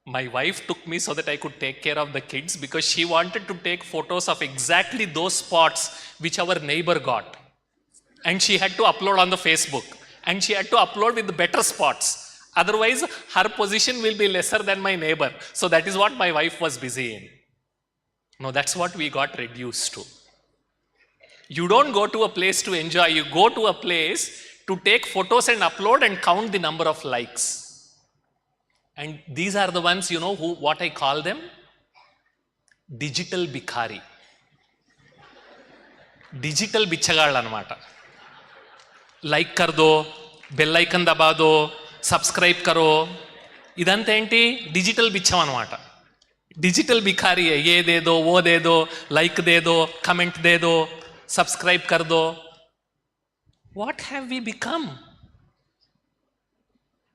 My wife took me so that I could take care of the kids because she wanted to take photos of exactly those spots which our neighbor got. And she had to upload on the Facebook. And she had to upload with the better spots. Otherwise, her position will be lesser than my neighbor. So that is what my wife was busy in. No, that's what we got reduced to. You don't go to a place to enjoy, you go to a place to take photos and upload and count the number of likes. And these are the ones, you know, what I call them? Digital Bhikhari. Digital Bichagal anamata. Like kar do, bell icon daba do, subscribe karo. Idante enti digital bicham anamata. Digital Bhikhari hai, ye de do, wo de do, like de do, comment de do. Subscribe kar do. What have we become?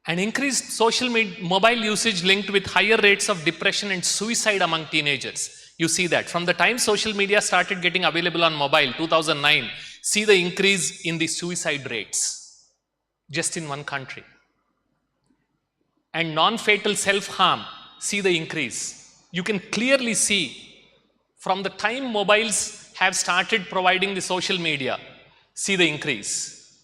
An increased social mobile usage linked with higher rates of depression and suicide among teenagers. You see that. From the time social media started getting available on mobile, 2009, see the increase in the suicide rates. Just in one country. And non-fatal self-harm, see the increase. You can clearly see from the time mobiles have started providing the social media, see the increase.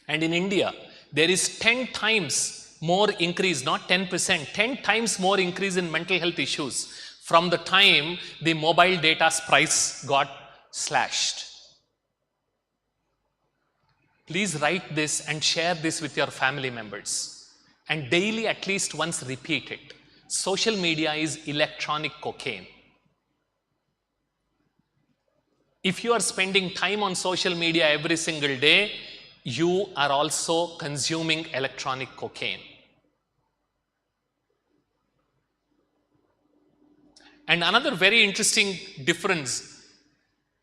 And in India, there is 10 times more increase, not 10%, 10 times more increase in mental health issues from the time the mobile data's price got slashed. Please write this and share this with your family members. And daily, at least once, repeat it. Social media is electronic cocaine. If you are spending time on social media every single day, you are also consuming electronic cocaine. And another very interesting difference,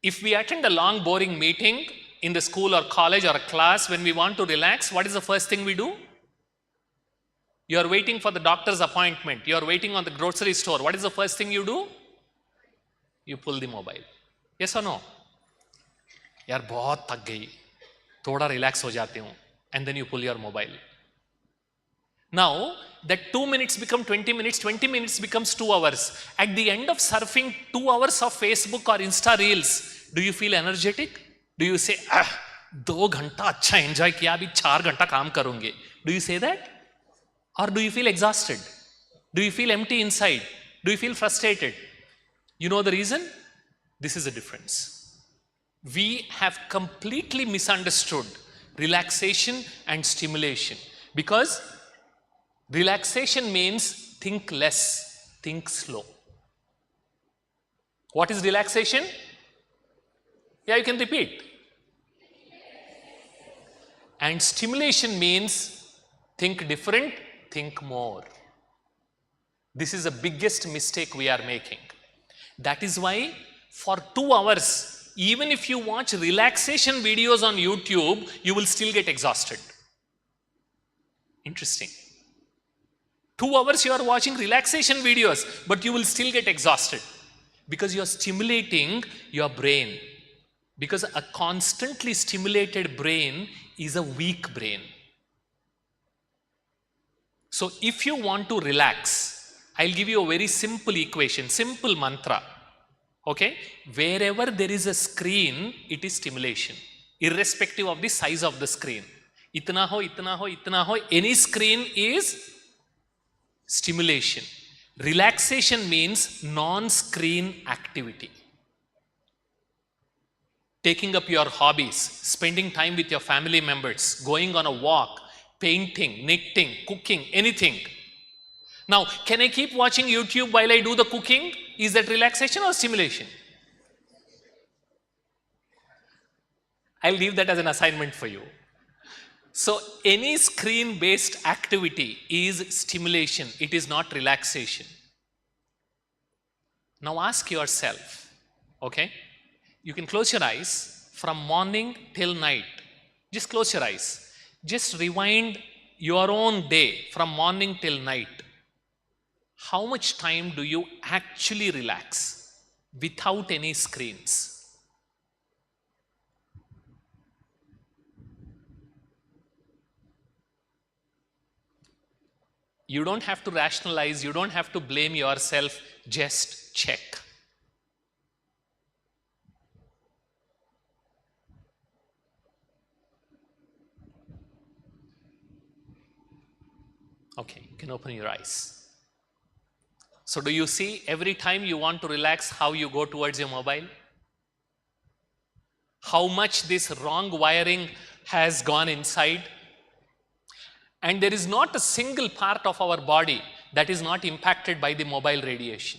if we attend a long boring meeting in the school or college or a class, when we want to relax, what is the first thing we do? You are waiting for the doctor's appointment, you are waiting on the grocery store, what is the first thing you do? You pull the mobile. Yes or no? यार बहुत थक गई, थोड़ा relax हो जाती हूँ, and then you pull your mobile. Now, that 2 minutes become 20 minutes, 20 minutes becomes 2 hours. At the end of surfing 2 hours of Facebook or Insta Reels, do you feel energetic? Do you say, 2 घंटा अच्छा enjoy किया, अभी 4 घंटा काम करूँगे? Do you say that? Or do you feel exhausted? Do you feel empty inside? Do you feel frustrated? You know the reason? This is the difference. We have completely misunderstood relaxation and stimulation, because relaxation means think less, think slow. What is relaxation? Yeah, you can repeat. And stimulation means think different, think more. This is the biggest mistake we are making. That is why for 2 hours, even if you watch relaxation videos on YouTube, you will still get exhausted. Interesting. 2 hours you are watching relaxation videos, but you will still get exhausted because you are stimulating your brain. Because a constantly stimulated brain is a weak brain. So if you want to relax, I'll give you a very simple equation, simple mantra. Okay? Wherever there is a screen, it is stimulation, irrespective of the size of the screen. Itna ho, itna ho, itna ho, any screen is stimulation. Relaxation means non-screen activity. Taking up your hobbies, spending time with your family members, going on a walk, painting, knitting, cooking, anything. Now, can I keep watching YouTube while I do the cooking? Is that relaxation or stimulation? I'll leave that as an assignment for you. So, any screen-based activity is stimulation. It is not relaxation. Now, ask yourself, okay? You can close your eyes from morning till night. Just close your eyes. Just rewind your own day from morning till night. How much time do you actually relax without any screens? You don't have to rationalize, you don't have to blame yourself, just check. Okay, you can open your eyes. So do you see every time you want to relax how you go towards your mobile? How much this wrong wiring has gone inside? And there is not a single part of our body that is not impacted by the mobile radiation.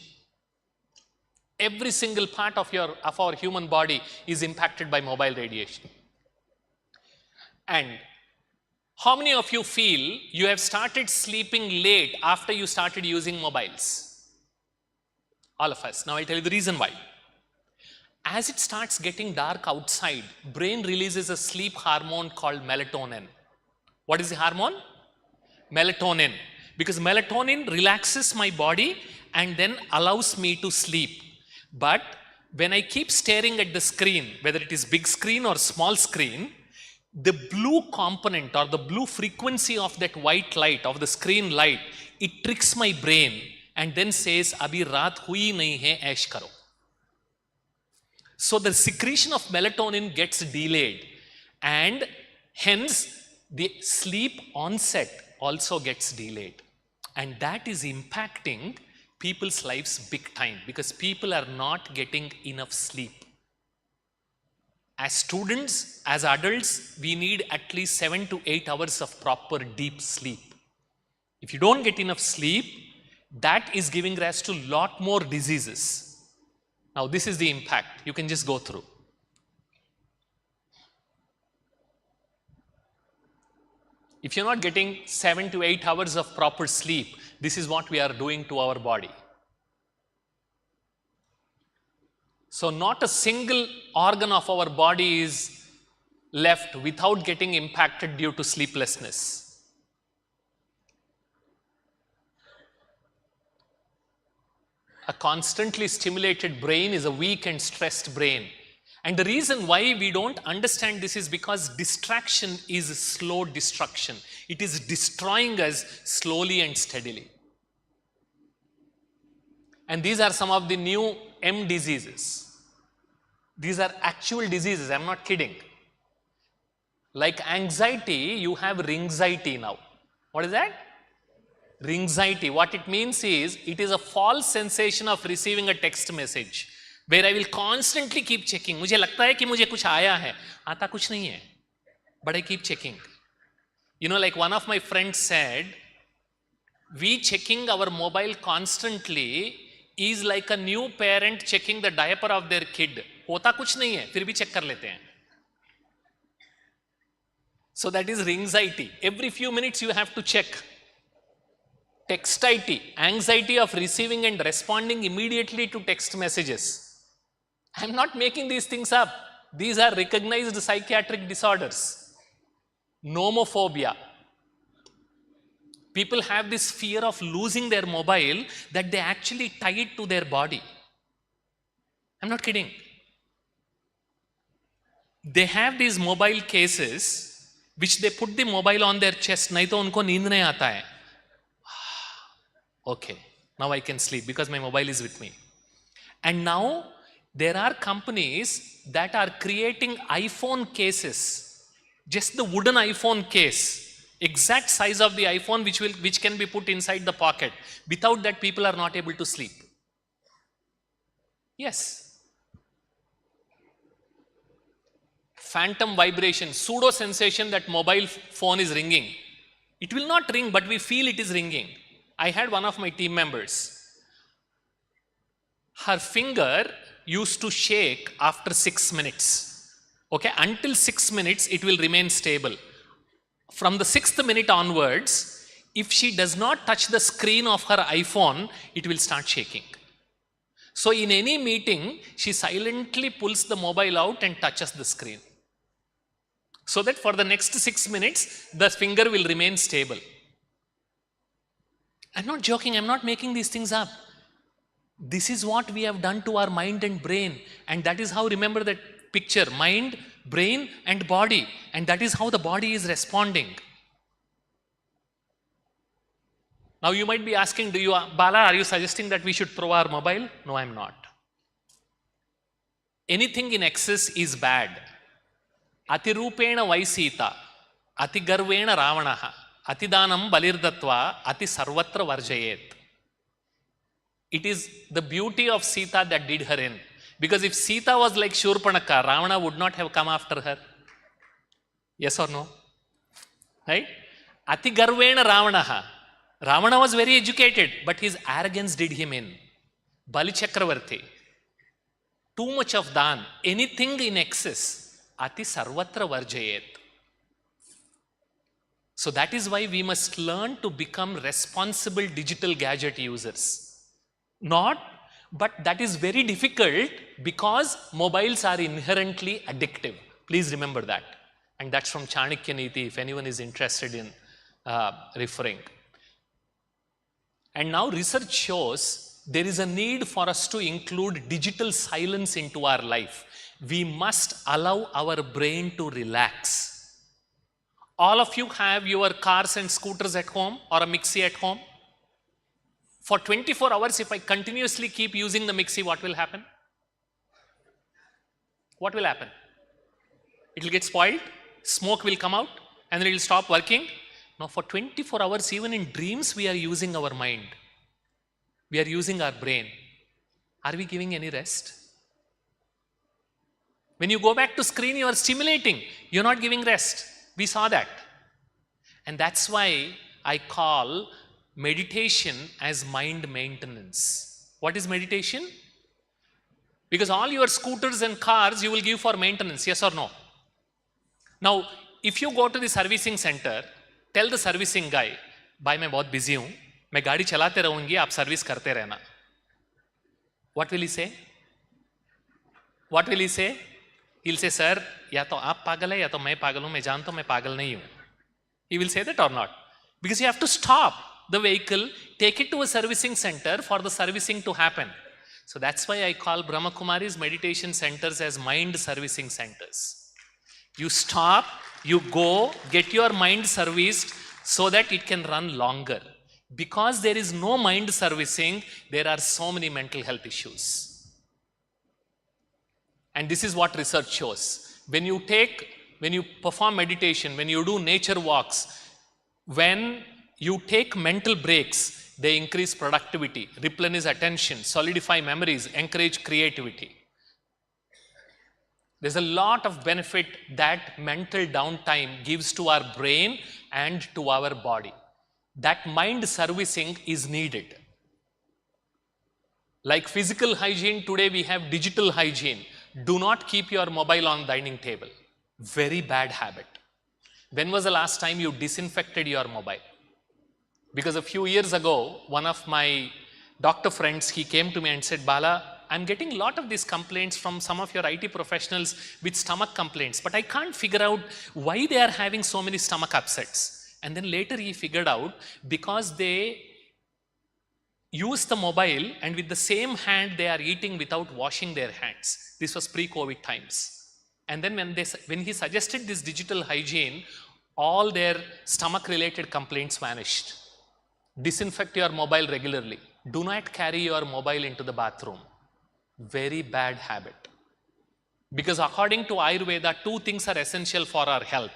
Every single part of our human body is impacted by mobile radiation. And how many of you feel you have started sleeping late after you started using mobiles? All of us. Now I'll tell you the reason why. As it starts getting dark outside, brain releases a sleep hormone called melatonin. What is the hormone? Melatonin. Because melatonin relaxes my body and then allows me to sleep. But when I keep staring at the screen, whether it is big screen or small screen, the blue component or the blue frequency of that white light, of the screen light, it tricks my brain and then says, abhi raat hui nahi hai, aish karo. So the secretion of melatonin gets delayed and hence the sleep onset also gets delayed. And that is impacting people's lives big time because people are not getting enough sleep. As students, as adults, we need at least 7 to 8 hours of proper deep sleep. If you don't get enough sleep, that is giving rise to a lot more diseases. Now, this is the impact. You can just go through. If you're not getting 7 to 8 hours of proper sleep, this is what we are doing to our body. So not a single organ of our body is left without getting impacted due to sleeplessness. A constantly stimulated brain is a weak and stressed brain. And the reason why we don't understand this is because distraction is slow destruction. It is destroying us slowly and steadily. And these are some of the new M diseases. These are actual diseases, I'm not kidding. Like anxiety, you have ringxiety now. What is that? Ringxiety. What it means is, it is a false sensation of receiving a text message, where I will constantly keep checking. मुझे लगता है कि मुझे कुछ आया है, आता कुछ नहीं है, but I keep checking. You know, like one of my friends said, we checking our mobile constantly is like a new parent checking the diaper of their kid. होता कुछ नहीं है, फिर भी check कर लेते हैं. So that is ringxiety. Every few minutes you have to check. Textiety, anxiety of receiving and responding immediately to text messages. I'm not making these things up. These are recognized psychiatric disorders. Nomophobia. People have this fear of losing their mobile that they actually tie it to their body. I'm not kidding. They have these mobile cases which they put the mobile on their chest, नहीं तो उनको नींद नहीं आता है. Okay, now I can sleep because my mobile is with me. And now there are companies that are creating iPhone cases, just the wooden iPhone case, exact size of the iPhone which can be put inside the pocket. Without that, people are not able to sleep. Yes. Phantom vibration, pseudo sensation that mobile phone is ringing. It will not ring, but we feel it is ringing. I had one of my team members. Her finger used to shake after 6 minutes. Okay, until 6 minutes, it will remain stable. From the 6th minute onwards, if she does not touch the screen of her iPhone, it will start shaking. So in any meeting, she silently pulls the mobile out and touches the screen. So that for the next 6 minutes, the finger will remain stable. I'm not joking, I'm not making these things up. This is what we have done to our mind and brain. And that is how, remember that picture, mind, brain and body. And that is how the body is responding. Now you might be asking, Bala, are you suggesting that we should throw our mobile? No, I'm not. Anything in excess is bad. Atirupena vaisita, atigarvena ravanaha. Atidanam balirdatva ati sarvatra varjayet. It is the beauty of Sita that did her in. Because if Sita was like Shurpanaka, Ravana would not have come after her. Yes or no? Right? Ati garvena Ravanaha. Ravana was very educated, but his arrogance did him in. Bali Chakravarti. Too much of dan. Anything in excess. Ati sarvatra varjayet. So that is why we must learn to become responsible digital gadget users. But that is very difficult because mobiles are inherently addictive. Please remember that. And that's from Chanakya Niti, if anyone is interested in referring. And now research shows there is a need for us to include digital silence into our life. We must allow our brain to relax. All of you have your cars and scooters at home or a mixie at home. For 24 hours, if I continuously keep using the mixie, what will happen? What will happen? It will get spoiled, smoke will come out, and then it will stop working. Now for 24 hours, even in dreams, we are using our mind. We are using our brain. Are we giving any rest? When you go back to screen, you are stimulating. You're not giving rest. We saw that. And that's why I call meditation as mind maintenance. What is meditation? Because all your scooters and cars you will give for maintenance, yes or no? Now, if you go to the servicing center, tell the servicing guy, भाई मैं बहुत busy हूँ, मैं गाड़ी चलाते रहूँगी, आप service करते रहना. What will he say? What will he say? He'll say, sir, या तो आप पागल है या तो मैं पागल हूँ, मैं जानता हूँ मैं पागल नहीं हूँ. He will say that or not? Because you have to stop the vehicle, take it to a servicing center for the servicing to happen. So that's why I call Brahma Kumari's meditation centers as mind servicing centers. You stop, you go, get your mind serviced so that it can run longer. Because there is no mind servicing, there are so many mental health issues. And this is what research shows. When you perform meditation, when you do nature walks, when you take mental breaks, they increase productivity, replenish attention, solidify memories, encourage creativity. There's a lot of benefit that mental downtime gives to our brain and to our body. That mind servicing is needed. Like physical hygiene, today we have digital hygiene. Do not keep your mobile on dining table. Very bad habit. When was the last time you disinfected your mobile? Because a few years ago, one of my doctor friends, he came to me and said, Bala, I'm getting a lot of these complaints from some of your IT professionals with stomach complaints, but I can't figure out why they are having so many stomach upsets. And then later he figured out because they use the mobile and with the same hand they are eating without washing their hands. This was pre-COVID times. And then when he suggested this digital hygiene, all their stomach related complaints vanished. Disinfect your mobile regularly. Do not carry your mobile into the bathroom. Very bad habit. Because according to Ayurveda, two things are essential for our health: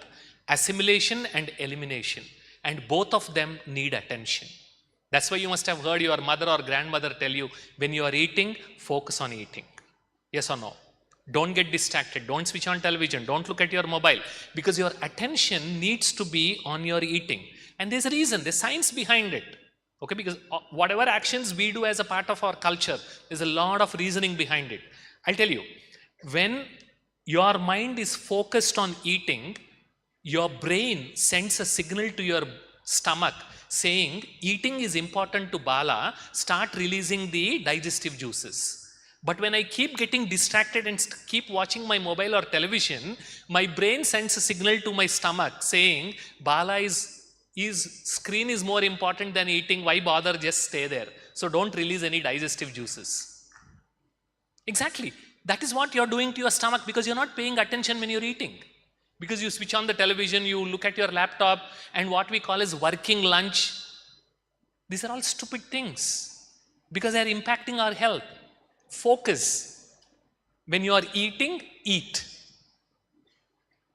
assimilation and elimination. And both of them need attention. That's why you must have heard your mother or grandmother tell you, when you are eating, focus on eating. Yes or no? Don't get distracted. Don't switch on television. Don't look at your mobile. Because your attention needs to be on your eating. And there's a reason, there's science behind it. Okay, because whatever actions we do as a part of our culture, there's a lot of reasoning behind it. I'll tell you, when your mind is focused on eating, your brain sends a signal to your stomach saying, eating is important to Bala, start releasing the digestive juices. But when I keep getting distracted and keep watching my mobile or television, my brain sends a signal to my stomach saying, Bala screen is more important than eating, why bother, just stay there. So don't release any digestive juices. Exactly. That is what you're doing to your stomach because you're not paying attention when you're eating. Because you switch on the television, you look at your laptop and what we call as working lunch. These are all stupid things because they are impacting our health. Focus. When you are eating, eat.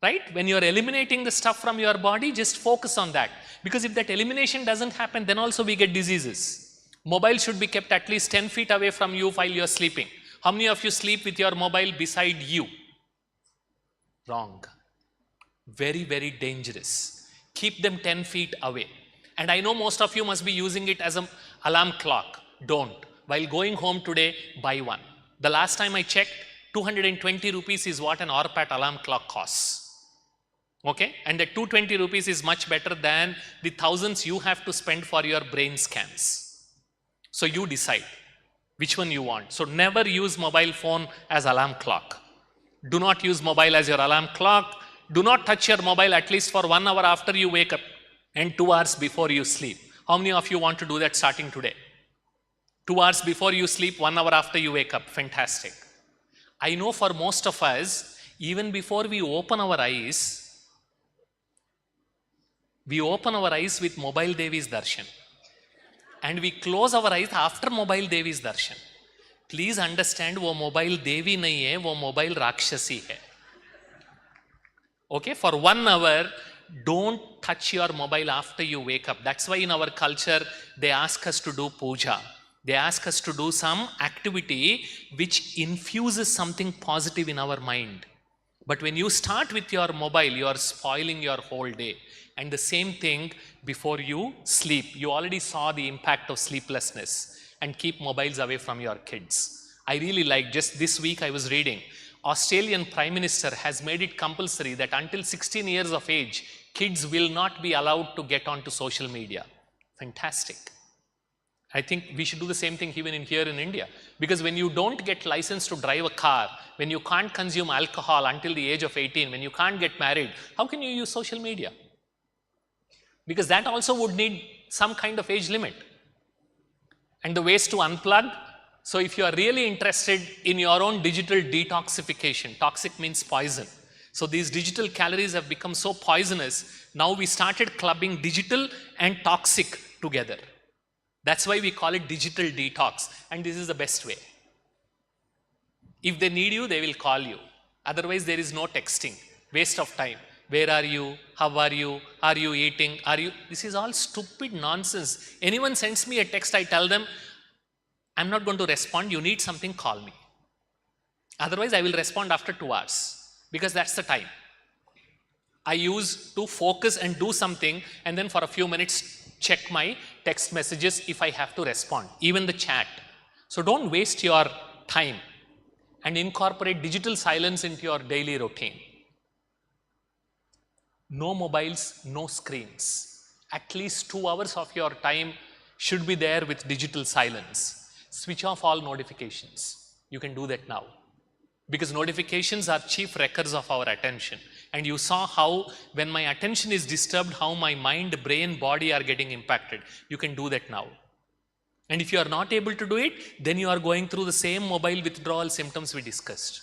Right? When you are eliminating the stuff from your body, just focus on that. Because if that elimination doesn't happen, then also we get diseases. Mobile should be kept at least 10 feet away from you while you're sleeping. How many of you sleep with your mobile beside you? Wrong. Very, very dangerous. Keep them 10 feet away. And I know most of you must be using it as an alarm clock. Don't. While going home today, buy one. The last time I checked, 220 rupees is what an ORPAT alarm clock costs. Okay? And the 220 rupees is much better than the thousands you have to spend for your brain scans. So you decide which one you want. So never use mobile phone as alarm clock. Do not use mobile as your alarm clock. Do not touch your mobile at least for 1 hour after you wake up and 2 hours before you sleep. How many of you want to do that starting today? 2 hours before you sleep, 1 hour after you wake up. Fantastic. I know for most of us, even before we open our eyes with Mobile Devi's darshan. And we close our eyes after Mobile Devi's darshan. Please understand, वो Mobile Devi नहीं है, वो Mobile Rakshasi है. Okay, for 1 hour, don't touch your mobile after you wake up. That's why in our culture, they ask us to do puja. They ask us to do some activity which infuses something positive in our mind. But when you start with your mobile, you are spoiling your whole day. And the same thing before you sleep. You already saw the impact of sleeplessness. And keep mobiles away from your kids. I really like, just this week I was reading, Australian Prime Minister has made it compulsory that until 16 years of age, kids will not be allowed to get onto social media. Fantastic. I think we should do the same thing even here in India. Because when you don't get license to drive a car, when you can't consume alcohol until the age of 18, when you can't get married, how can you use social media? Because that also would need some kind of age limit. And the ways to unplug. So if you are really interested in your own digital detoxification, toxic means poison. So these digital calories have become so poisonous. Now we started clubbing digital and toxic together. That's why we call it digital detox. And this is the best way. If they need you, they will call you. Otherwise, there is no texting. Waste of time. Where are you? How are you? Are you eating? Are you? This is all stupid nonsense. Anyone sends me a text, I tell them, I'm not going to respond. You need something, call me. Otherwise, I will respond after 2 hours. Because that's the time I use to focus and do something, and then for a few minutes, check my text messages if I have to respond, even the chat. So don't waste your time and incorporate digital silence into your daily routine. No mobiles, no screens. At least 2 hours of your time should be there with digital silence. Switch off all notifications. You can do that now. Because notifications are chief wreckers of our attention. And you saw how when my attention is disturbed, how my mind, brain, body are getting impacted. You can do that now. And if you are not able to do it, then you are going through the same mobile withdrawal symptoms we discussed.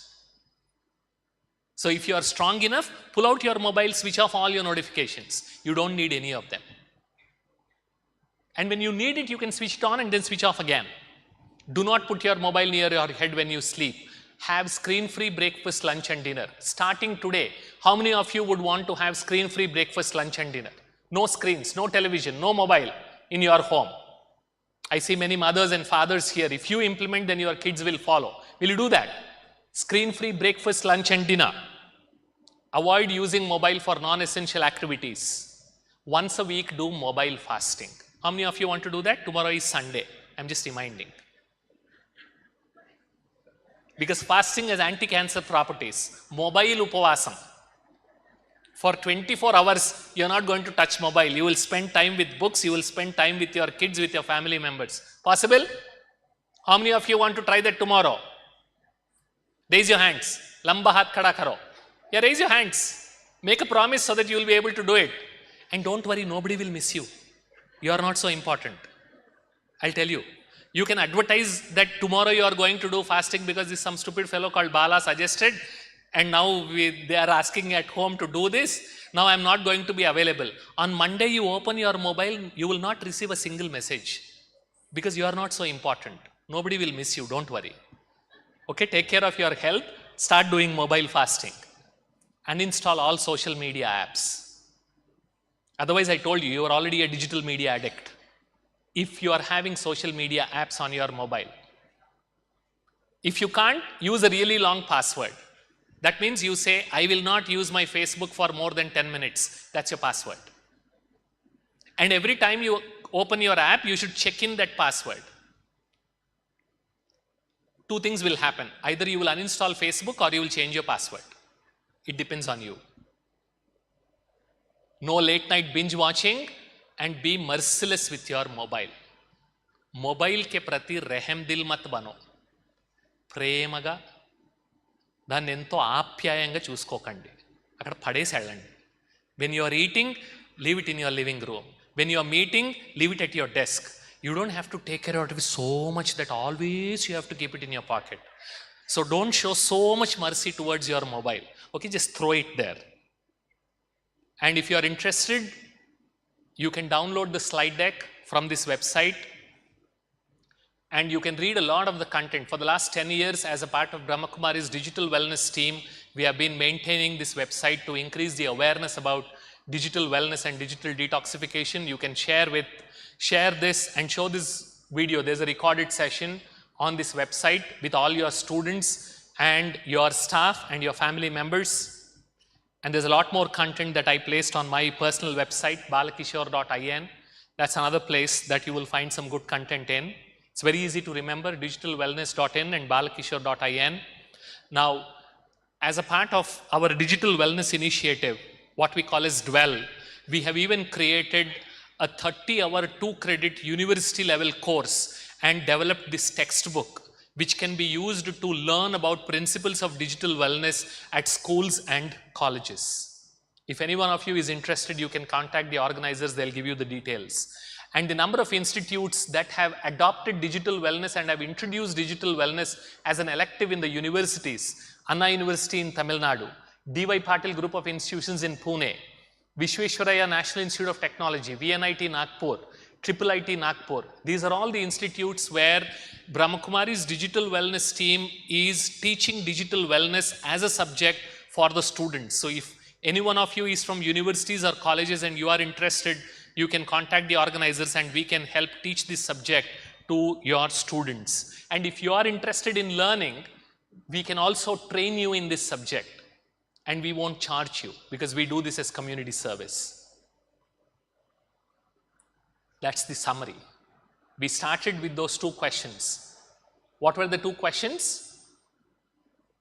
So if you are strong enough, pull out your mobile, switch off all your notifications. You don't need any of them. And when you need it, you can switch it on and then switch off again. Do not put your mobile near your head when you sleep. Have screen-free breakfast, lunch and dinner. Starting today, how many of you would want to have screen-free breakfast, lunch and dinner? No screens, no television, no mobile in your home. I see many mothers and fathers here. If you implement, then your kids will follow. Will you do that? Screen-free breakfast, lunch and dinner. Avoid using mobile for non-essential activities. Once a week, do mobile fasting. How many of you want to do that? Tomorrow is Sunday. I'm just reminding. Because fasting has anti-cancer properties. Mobile upavasam. For 24 hours, you're not going to touch mobile. You will spend time with books. You will spend time with your kids, with your family members. Possible? How many of you want to try that tomorrow? Raise your hands. Lamba hath khada karo. Yeah, raise your hands. Make a promise so that you will be able to do it. And don't worry, nobody will miss you. You are not so important. I'll tell you. You can advertise that tomorrow you are going to do fasting because this some stupid fellow called Bala suggested, and now they are asking at home to do this. Now I am not going to be available. On Monday you open your mobile, you will not receive a single message because you are not so important. Nobody will miss you, don't worry. Okay, take care of your health, start doing mobile fasting. Uninstall all social media apps. Otherwise, I told you, you are already a digital media addict. If you are having social media apps on your mobile. If you can't, use a really long password. That means you say, I will not use my Facebook for more than 10 minutes. That's your password. And every time you open your app, you should check in that password. Two things will happen. Either you will uninstall Facebook or you will change your password. It depends on you. No late night binge watching and be merciless with your mobile. Mobile ke prati rehem dil mat bano. Premaga దాన్ని ఎంతో ఆప్యాయంగా చూసుకోకండి. అక్కడ పడేసి వెళ్ళండి. When you are eating, leave it in your living room. When you are meeting, leave it at your desk. You don't have to take care of it so much that always you have to keep it in your pocket. So don't show so much mercy towards your mobile. Okay, just throw it there. And if you are interested, you can download the slide deck from this website. And you can read a lot of the content. For the last 10 years, as a part of Brahma Kumari's digital wellness team, we have been maintaining this website to increase the awareness about digital wellness and digital detoxification, you can share this and show this video. There's a recorded session on this website with all your students and your staff and your family members. And there's a lot more content that I placed on my personal website, balakishore.in. That's another place that you will find some good content in. It's very easy to remember, digitalwellness.in and balakishore.in. Now, as a part of our digital wellness initiative, what we call as Dwell, we have even created a 30-hour 2-credit university level course and developed this textbook, which can be used to learn about principles of digital wellness at schools and colleges. If any one of you is interested, you can contact the organizers, they'll give you the details. And the number of institutes that have adopted digital wellness and have introduced digital wellness as an elective in the universities: Anna University in Tamil Nadu, D.Y. Patil Group of Institutions in Pune, Vishweshwaraya National Institute of Technology, VNIT Nagpur, IIIT Nagpur. These are all the institutes where Brahmakumari's digital wellness team is teaching digital wellness as a subject for the students. So if any one of you is from universities or colleges and you are interested, you can contact the organizers and we can help teach this subject to your students. And if you are interested in learning, we can also train you in this subject and we won't charge you because we do this as community service. That's the summary. We started with those 2 questions. What were the 2 questions?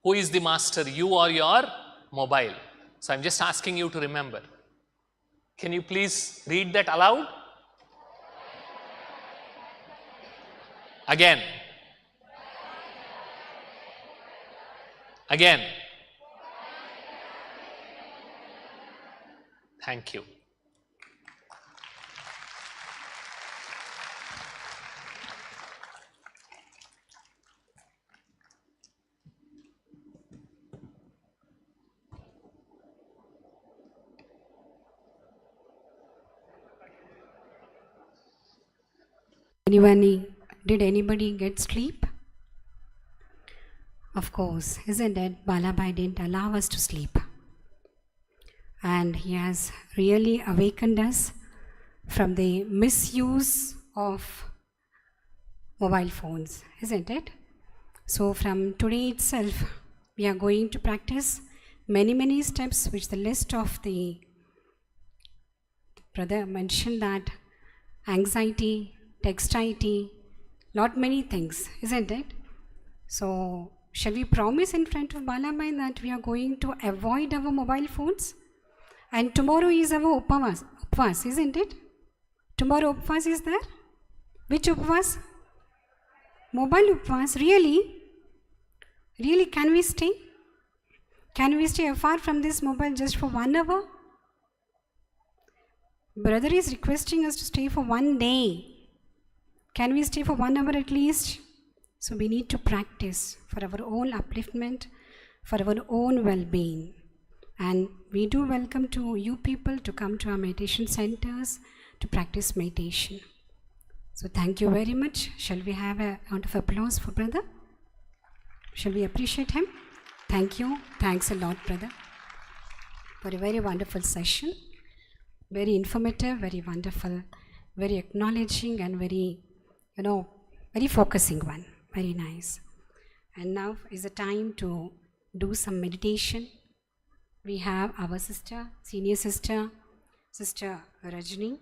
Who is the master, you or your mobile? So I'm just asking you to remember. Can you please read that aloud? Again. Again. Thank you. Did anybody get sleep? Of course, isn't it? Balabai didn't allow us to sleep. And he has really awakened us from the misuse of mobile phones, isn't it? So from today itself, we are going to practice many steps which the list of the brother mentioned, that anxiety, textiety, lot many things, isn't it? So shall we promise in front of Balabai that we are going to avoid our mobile phones? And tomorrow is our Upvas, isn't it? Tomorrow Upvas is there? Which Upvas? Mobile Upvas, really? Really, can we stay? Can we stay afar from this mobile just for 1 hour? Brother is requesting us to stay for 1 day. Can we stay for 1 hour at least? So we need to practice for our own upliftment, for our own well-being. And we do welcome to you people to come to our meditation centers to practice meditation. So thank you very much. Shall we have a round of applause for brother? Shall we appreciate him? Thank you. Thanks a lot, brother, for a very wonderful session. Very informative, very wonderful, very acknowledging and very, very focusing one. Very nice. And now is the time to do some meditation. We have our sister, senior sister, Sister Rajni,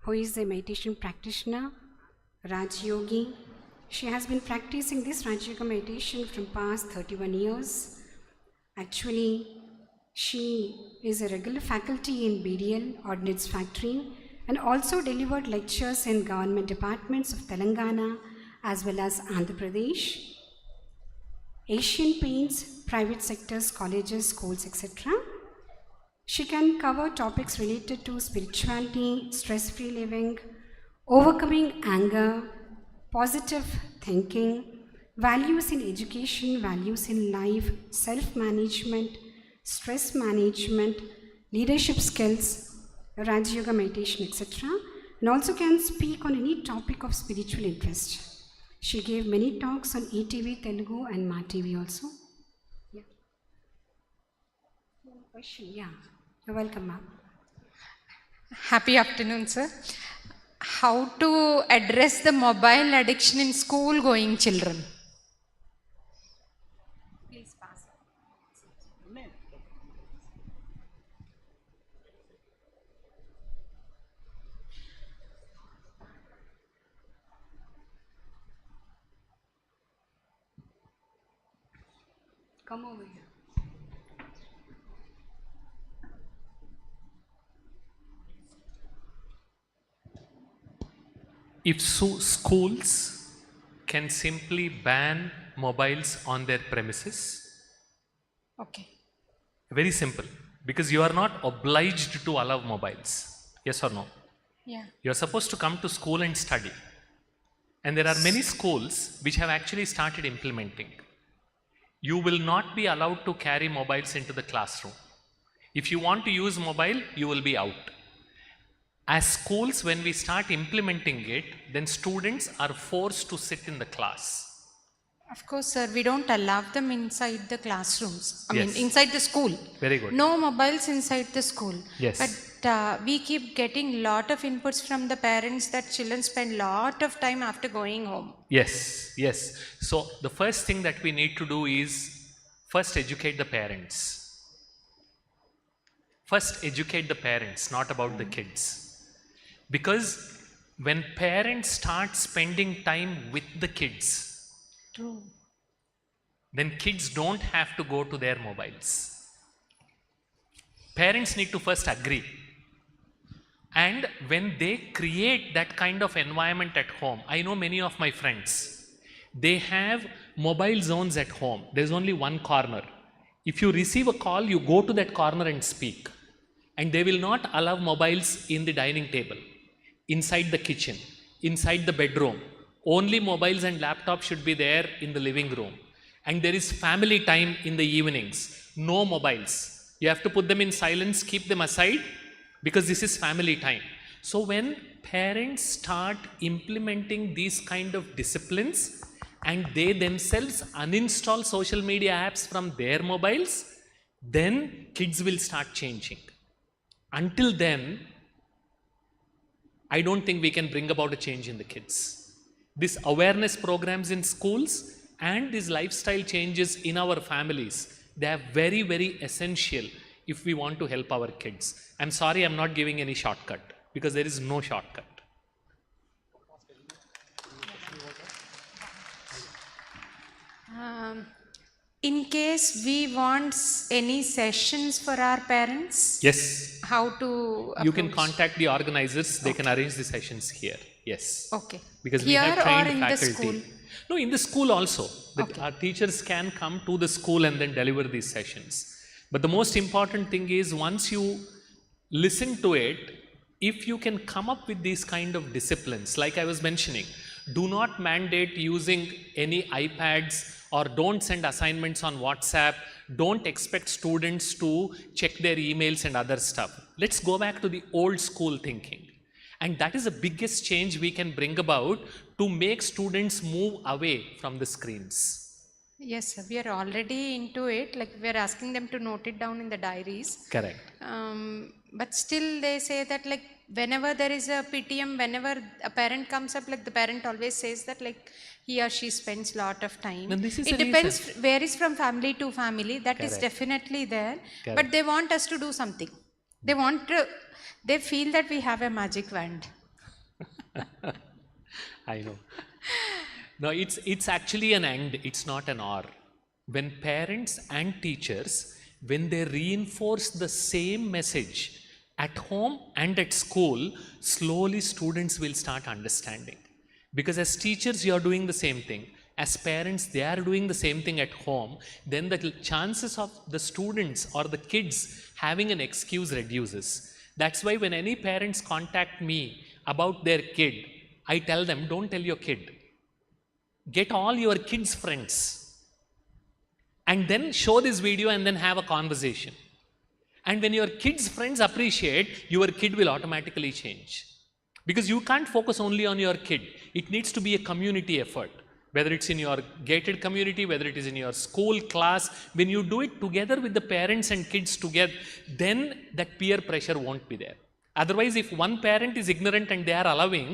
who is a meditation practitioner, Raj Yogi. She has been practicing this Raj Yoga meditation from past 31 years. Actually, she is a regular faculty in BDL, Ordnance Factory, and also delivered lectures in government departments of Telangana as well as Andhra Pradesh, Asian Paints, private sectors, colleges, schools, etc. She can cover topics related to spirituality, stress-free living, overcoming anger, positive thinking, values in education, values in life, self-management, stress management, leadership skills, Raj Yoga meditation, etc. And also can speak on any topic of spiritual interest. She gave many talks on ETV, Telugu and Ma TV also. Yeah. Yeah, you're welcome, ma'am. Happy afternoon, sir. How to address the mobile addiction in school going children? Please pass. Come over here. If schools can simply ban mobiles on their premises, Okay. very simple, because you are not obliged to allow mobiles. Yes or no? Yeah. You are supposed to come to school and study. And there are many schools which have actually started implementing. You will not be allowed to carry mobiles into the classroom. If you want to use mobile, you will be out. As schools, when we start implementing it, then students are forced to sit in the class. Of course, sir, we don't allow them inside the classrooms. I Yes. mean, inside the school. Very good. No mobiles inside the school. Yes. But we keep getting lot of inputs from the parents that children spend lot of time after going home. Yes, yes. So the first thing that we need to do is first educate the parents. First educate the parents, not about the kids. Because when parents start spending time with the kids, True. then kids don't have to go to their mobiles. Parents need to first agree. And when they create that kind of environment at home, I know many of my friends, they have mobile zones at home. There's only one corner. If you receive a call, you go to that corner and speak. And they will not allow mobiles in the dining table, inside the kitchen, inside the bedroom. Only mobiles and laptops should be there in the living room. And there is family time in the evenings. No mobiles. You have to put them in silence, keep them aside, because this is family time. So when parents start implementing these kind of disciplines and they themselves uninstall social media apps from their mobiles, then kids will start changing. Until then, I don't think we can bring about a change in the kids. These awareness programs in schools and these lifestyle changes in our families, they are very, very essential if we want to help our kids. I'm sorry, I'm not giving any shortcut, because there is no shortcut. In case we want any sessions for our parents, Yes, how to you can approach? contact the organizers, they can arrange the sessions here. Yes. Okay. Because we Here have or trained in the faculty. school? No, in the school also. Okay. Our teachers can come to the school and then deliver these sessions. But the most important thing is, once you listen to it, if you can come up with these kind of disciplines, like I was mentioning, do not mandate using any iPads, or don't send assignments on WhatsApp. Don't expect students to check their emails and other stuff. Let's go back to the old school thinking. And that is the biggest change we can bring about to make students move away from the screens. Yes, sir. We are already into it. Like we are asking them to note it down in the diaries. Correct. But still they say that like whenever there is a PTM, whenever a parent comes up, like the parent always says that like he or she spends lot of time. And this is It the depends, reason. varies from family to family. That is Correct. definitely there. Correct. But they want us to do something. They want to, they feel that we have a magic wand. I know. No, it's actually an and, it's not an or. When parents and teachers, when they reinforce the same message at home and at school, slowly students will start understanding. Because as teachers, you are doing the same thing. As parents, they are doing the same thing at home. Then the chances of the students or the kids having an excuse reduces. That's why when any parents contact me about their kid, I tell them, don't tell your kid. Get all your kids' friends and then show this video and then have a conversation. And when your kids' friends appreciate, your kid will automatically change. Because you can't focus only on your kid. It needs to be a community effort. Whether it's in your gated community, whether it is in your school class, when you do it together with the parents and kids together, then that peer pressure won't be there. Otherwise, if one parent is ignorant and they are allowing,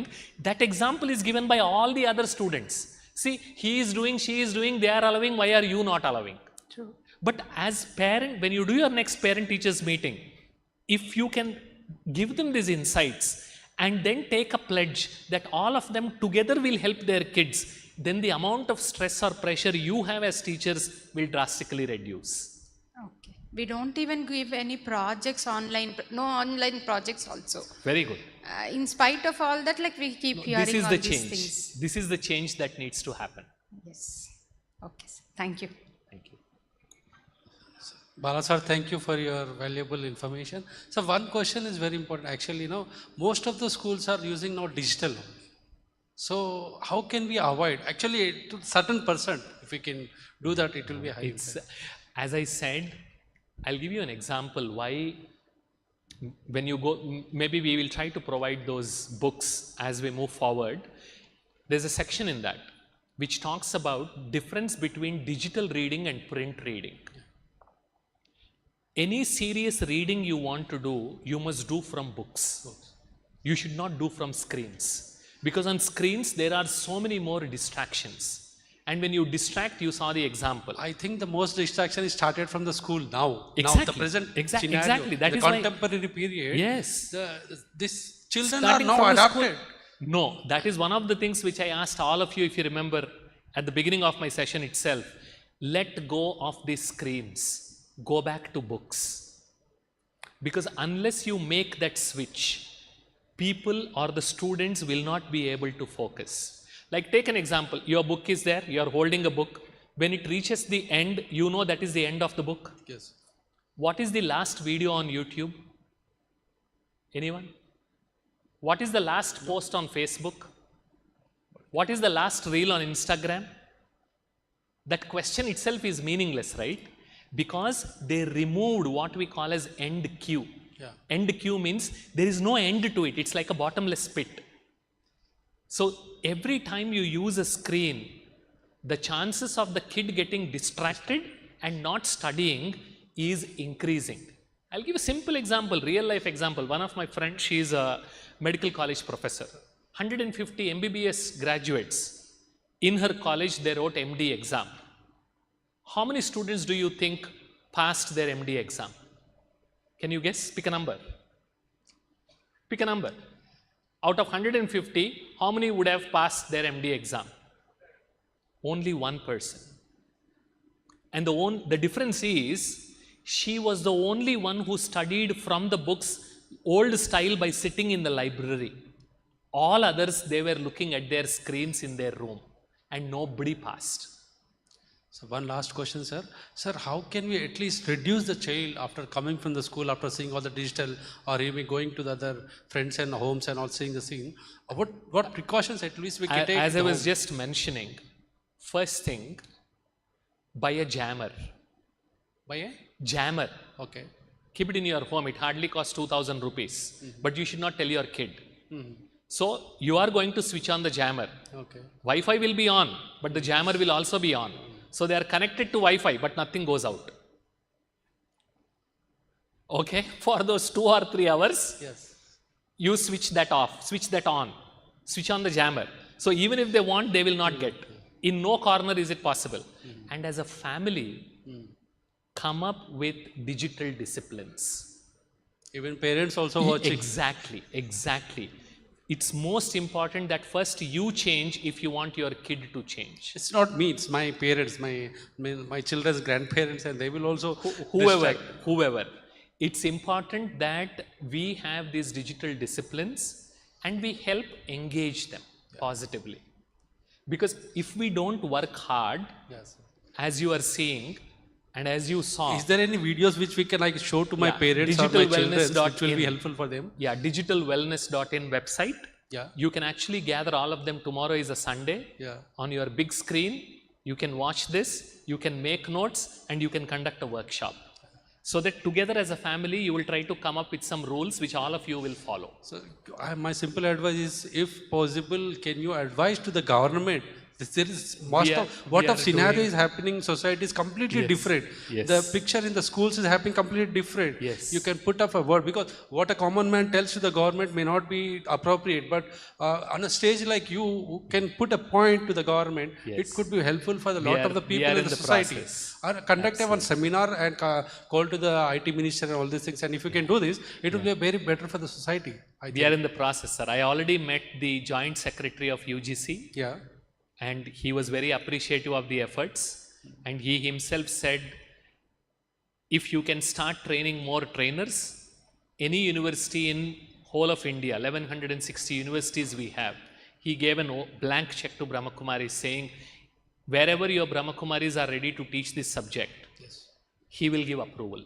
that example is given by all the other students. See, he is doing, she is doing, they are allowing, why are you not allowing? True. But as parent, when you do your next parent-teachers meeting, if you can give them these insights and then take a pledge that all of them together will help their kids, then the amount of stress or pressure you have as teachers will drastically reduce. Okay. We don't even give any projects online, no online projects also. Very good. In spite of all that, like we keep hearing This is all the these change. things. This is the change that needs to happen. Yes. Okay, sir. Thank you. Thank you. Bala sir, thank you for your valuable information. So one question is very important. Actually, most of the schools are using now digital. So how can we avoid? Actually, to certain percent, if we can do that, it will be high. It's, as I said, I'll give you an example why when you go, maybe we will try to provide those books as we move forward. There's a section in that which talks about difference between digital reading and print reading. Any serious reading you want to do, you must do from books. You should not do from screens. Because on screens, there are so many more distractions. And when you distract, you saw the example. I think the most distraction is started from the school now. Exactly. Now, the present Exactly. scenario, Exactly. That the is why- contemporary period. Yes. These children Starting are now from the school- adapted. No, that is one of the things which I asked all of you, if you remember, at the beginning of my session itself. Let go of these screens. Go back to books. Because unless you make that switch, people or the students will not be able to focus. Like take an example, your book is there, you are holding a book. When it reaches the end, you know that is the end of the book. Yes. What is the last video on YouTube? Anyone? What is the last post on Facebook? What is the last reel on Instagram? That question itself is meaningless, right? Because they removed what we call as end cue. Yeah. End cue means there is no end to it. It's like a bottomless pit. So every time you use a screen, the chances of the kid getting distracted and not studying is increasing. I'll give a simple example, real life example. One of my friends, she is a medical college professor. 150 MBBS graduates. In her college, they wrote MD exam. How many students do you think passed their MD exam? Can you guess? Pick a number. Pick a number. Out of 150, how many would have passed their MD exam? Only one person. And the difference is, she was the only one who studied from the books old style by sitting in the library. All others, they were looking at their screens in their room and nobody passed. So one last question, sir. Sir, how can we at least reduce the child after coming from the school, after seeing all the digital, or even going to the other friends and homes and all seeing the scene? What precautions at least we can take? As I was just mentioning, first thing, buy a jammer. Buy a? Jammer. Okay. Keep it in your home. It hardly costs 2,000 rupees. But you should not tell your kid. So you are going to switch on the jammer. Okay. Wi-Fi will be on, but the jammer will also be on. So they are connected to Wi-Fi, but nothing goes out. Okay, for those 2 or 3 hours, Yes. you switch that off, switch that on, switch on the jammer. So even if they want, they will not get. In no corner is it possible. And as a family, come up with digital disciplines. Even parents also watching. Exactly, exactly. It's most important that first you change if you want your kid to change. It's not me, it's my parents, my children's grandparents, and they will also Whoever. It's important that we have these digital disciplines and we help engage them positively. Because if we don't work hard, Yes. as you are seeing and as you saw, Is there any videos which we can show to my Yeah, parents or my children digitalwellness.in. which will be helpful for them? yeah, digitalwellness.in website, Yeah. you can actually gather all of them. Tomorrow is a Sunday. Yeah. On your big screen, you can watch this, you can make notes, and you can conduct a workshop. So that together as a family, you will try to come up with some rules which all of you will follow. So my simple advice is, if possible, can you advise to the government There is what we of are scenario doing- is happening in society is completely Yes, different. yes. The picture in the schools is happening completely different. Yes. You can put up a word, because what a common man tells to the government may not be appropriate, but on a stage like you who can put a point to the government, it Yes. could be helpful for a We lot are- of the we people are in the society. process. Or conduct one seminar and call to the IT minister and all these things, and if you can do this, it will be very better for the society, I We think. are in the process, sir. I already met the joint secretary of UGC. Yeah. And he was very appreciative of the efforts, and he himself said, if you can start training more trainers, any university in whole of India, 1160 universities we have, he gave a blank check to Brahma Kumaris saying, wherever your Brahma Kumaris are ready to teach this subject, he will give approval.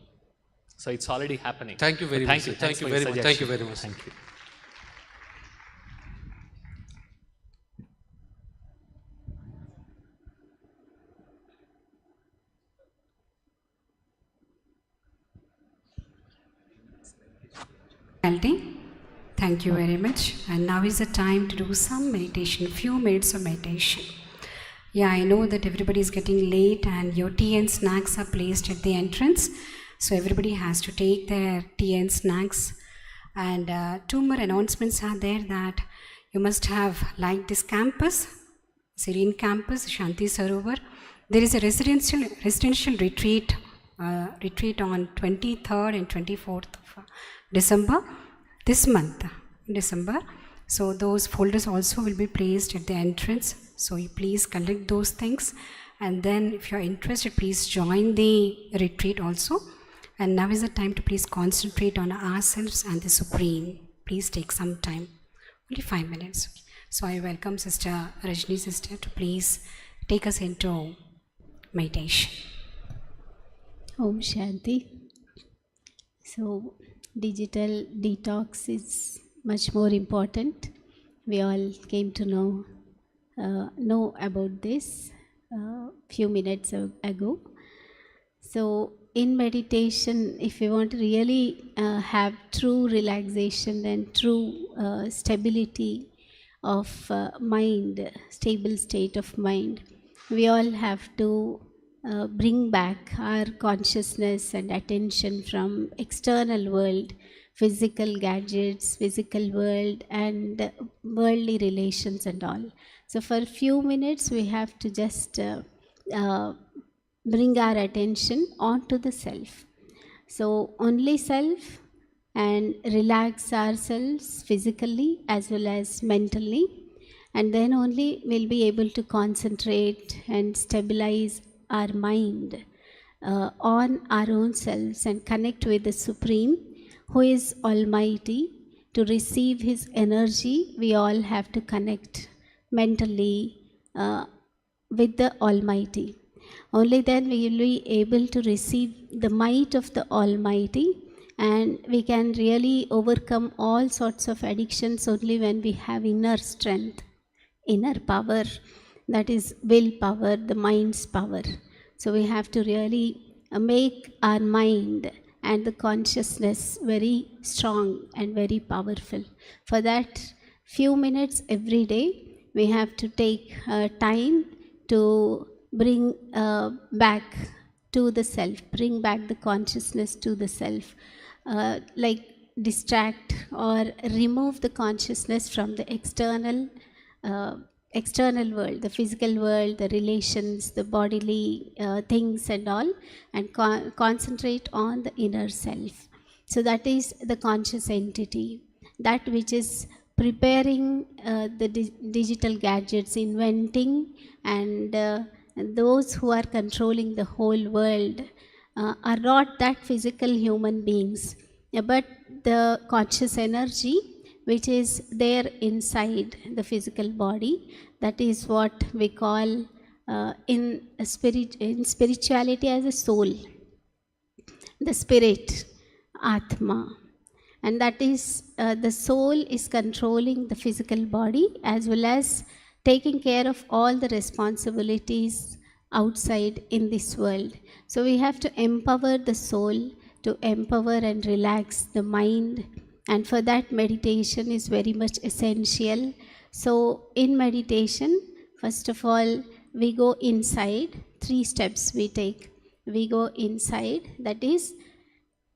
So it's already happening. Thank you very So much, sir. thanks Thank you for your very much. Thank you suggestion. very much. Thank you. Thank you very much. And now is the time to do some meditation, few minutes of meditation. Yeah, I know that everybody is getting late and your tea and snacks are placed at the entrance. So everybody has to take their tea and snacks. And two more announcements are there, that you must have liked this campus, Serene campus, Shanti Sarovar. There is a residential retreat on 23rd and 24th of December, this month, December. So those folders also will be placed at the entrance. So you please collect those things. And then if you are interested, please join the retreat also. And now is the time to please concentrate on ourselves and the Supreme. Please take some time, only 5 minutes. So I welcome Sister Rajni sister to please take us into meditation. Om Shanti. So, digital detox is much more important. We all came to know about this few minutes ago. So, in meditation, if you want to really have true relaxation and true stability of mind, stable state of mind, we all have to bring back our consciousness and attention from external world, physical gadgets, physical world, and worldly relations and all. So for a few minutes, we have to just bring our attention onto the self. So only self, and relax ourselves physically as well as mentally, and then only we'll be able to concentrate and stabilize our mind on our own selves and connect with the Supreme, who is Almighty. To receive His energy, we all have to connect mentally with the Almighty. Only then we will be able to receive the might of the Almighty, and we can really overcome all sorts of addictions only when we have inner strength, inner power, that is willpower, the mind's power. So we have to really make our mind and the consciousness very strong and very powerful. For that, few minutes every day, we have to take time to bring back to the self, bring back the consciousness to the self, like distract or remove the consciousness from the external world, the physical world, the relations, the bodily things and all, and concentrate on the inner self. So that is the conscious entity, that which is preparing the digital gadgets, inventing, and those who are controlling the whole world are not that physical human beings, but the conscious energy which is there inside the physical body. That is what we call in spirituality as a soul, the spirit, Atma. And that is the soul is controlling the physical body as well as taking care of all the responsibilities outside in this world. So we have to empower the soul, to empower and relax the mind, and for that meditation is very much essential. So in meditation, First of all, we go inside. 3 steps we take. We go inside, that is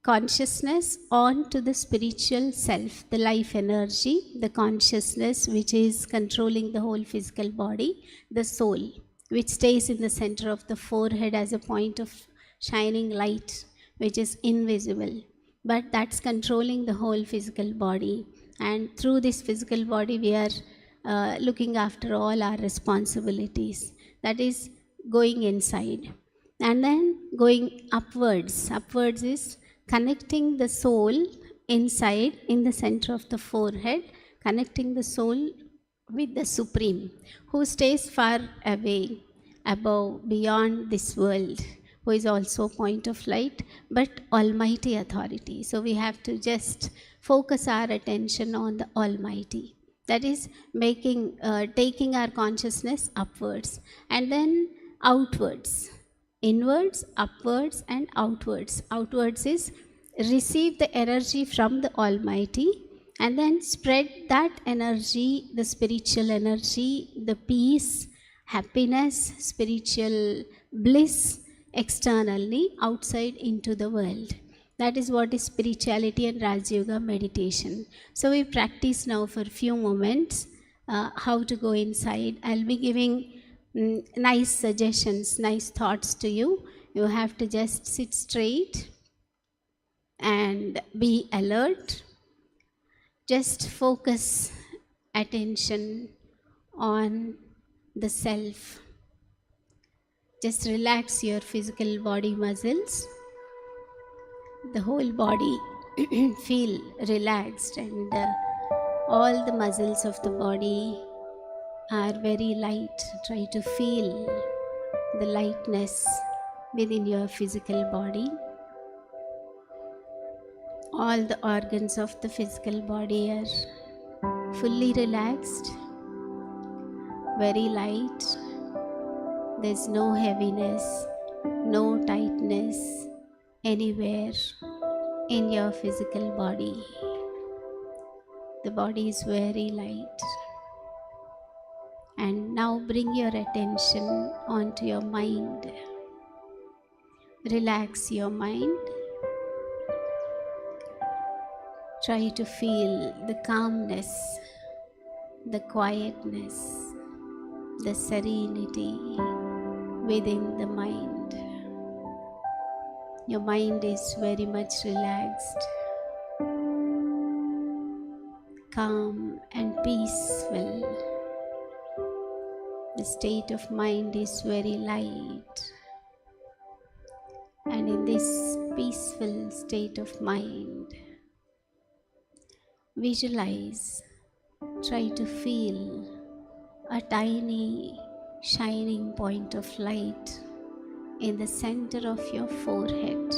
consciousness on to the spiritual self, the life energy, the consciousness which is controlling the whole physical body, the soul, which stays in the center of the forehead as a point of shining light, which is invisible. But that's controlling the whole physical body. And through this physical body, we are looking after all our responsibilities. That is going inside. And then going upwards. Upwards is connecting the soul inside in the center of the forehead, connecting the soul with the Supreme, who stays far away, above, beyond this world, who is also point of light, but Almighty authority. So we have to just focus our attention on the Almighty. That is taking our consciousness upwards and then outwards. Inwards, upwards, and outwards. Outwards is receive the energy from the Almighty and then spread that energy, the spiritual energy, the peace, happiness, spiritual bliss externally, outside into the world. That is what is spirituality and Raj Yoga meditation. So we practice now for a few moments how to go inside. I'll be giving nice suggestions, nice thoughts to you. You have to just sit straight and be alert. Just focus attention on the self. Just relax your physical body muscles. The whole body feel relaxed, and all the muscles of the body are very light. Try to feel the lightness within your physical body. All the organs of the physical body are fully relaxed, very light. There's no heaviness, no tightness anywhere in your physical body. The body is very light. And now bring your attention onto your mind. Relax your mind. Try to feel the calmness, the quietness, the serenity within the mind. Your mind is very much relaxed, calm and peaceful. The state of mind is very light. And in this peaceful state of mind, visualize, try to feel a tiny shining point of light in the center of your forehead.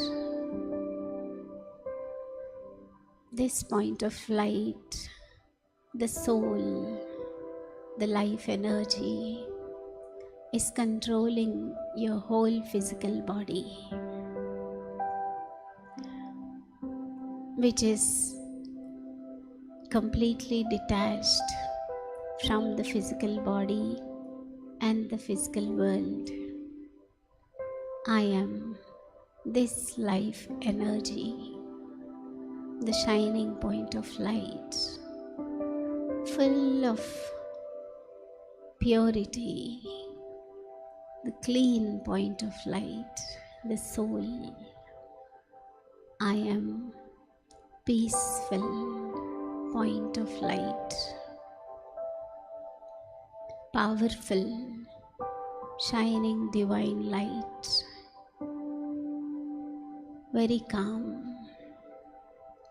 This point of light, the soul, the life energy, is controlling your whole physical body, which is completely detached from the physical body and the physical world. I am this life energy, the shining point of light, full of purity, the clean point of light, the soul. I am peaceful point of light, powerful, shining divine light, very calm,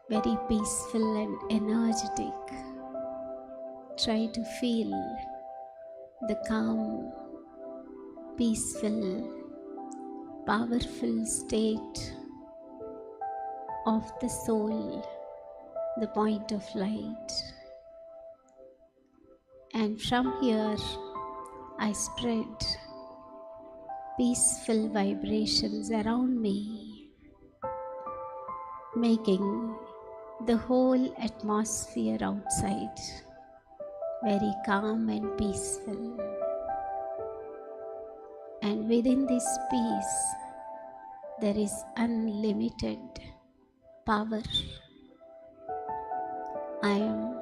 very peaceful and energetic. Try to feel the calm, peaceful, powerful state of the soul, the point of light. And from here, I spread peaceful vibrations around me, making the whole atmosphere outside very calm and peaceful. And within this peace, there is unlimited power. I am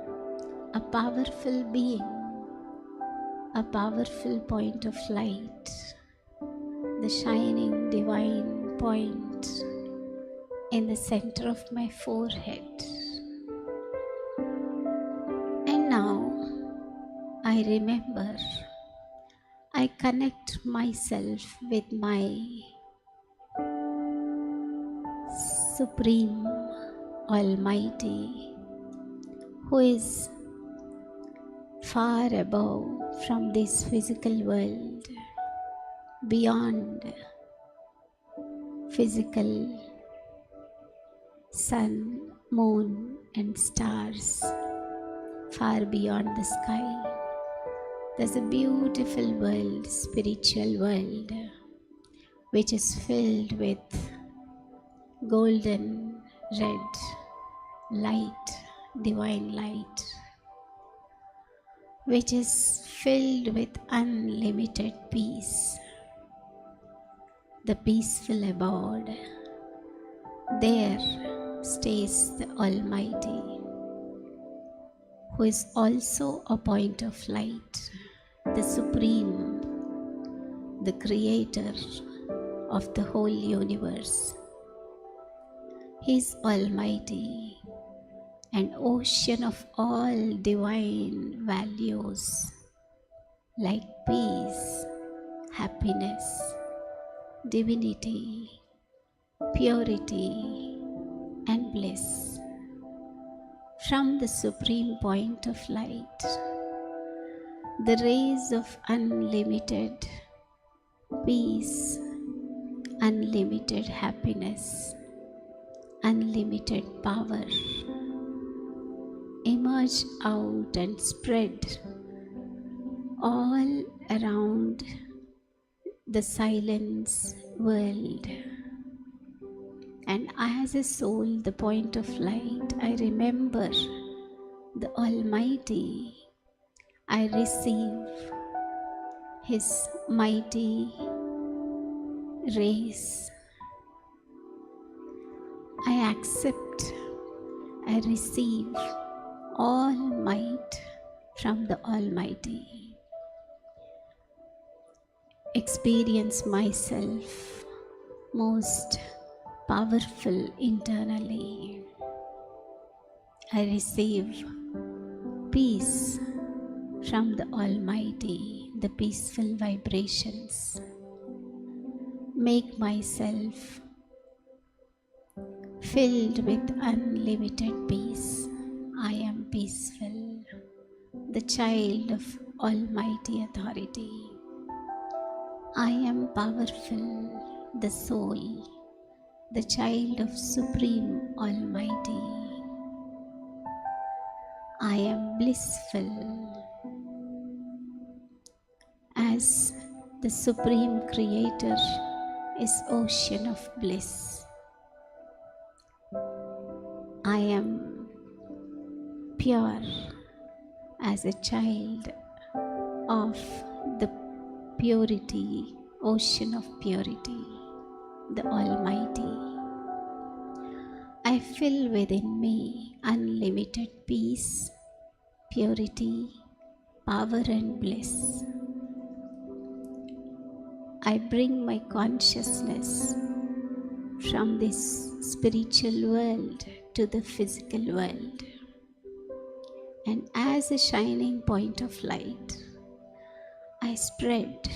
a powerful being, a powerful point of light, the shining divine point in the center of my forehead. And now I remember, I connect myself with my Supreme Almighty, who is far above from this physical world, beyond physical sun, moon, and stars, far beyond the sky. There's a beautiful world, spiritual world, which is filled with golden red light, divine light, which is filled with unlimited peace, the peaceful abode. There stays the Almighty, who is also a point of light, the Supreme, the Creator of the whole universe. He is Almighty, an ocean of all divine values like peace, happiness, divinity, purity, and bliss. From the supreme point of light, the rays of unlimited peace, unlimited happiness, unlimited power emerge out and spread all around the silence world. And as a soul, the point of light, I remember the Almighty. I receive His mighty rays. I accept, I receive all might from the Almighty. Experience myself most powerful internally. I receive peace from the Almighty, the peaceful vibrations. Make myself filled with unlimited peace. I am peaceful, the child of Almighty authority. I am powerful, the soul, the child of Supreme Almighty. I am blissful as the Supreme Creator is ocean of bliss. I am pure as a child of the purity, ocean of purity, the Almighty. I feel within me unlimited peace, purity, power and bliss. I bring my consciousness from this spiritual world to the physical world. And as a shining point of light, I spread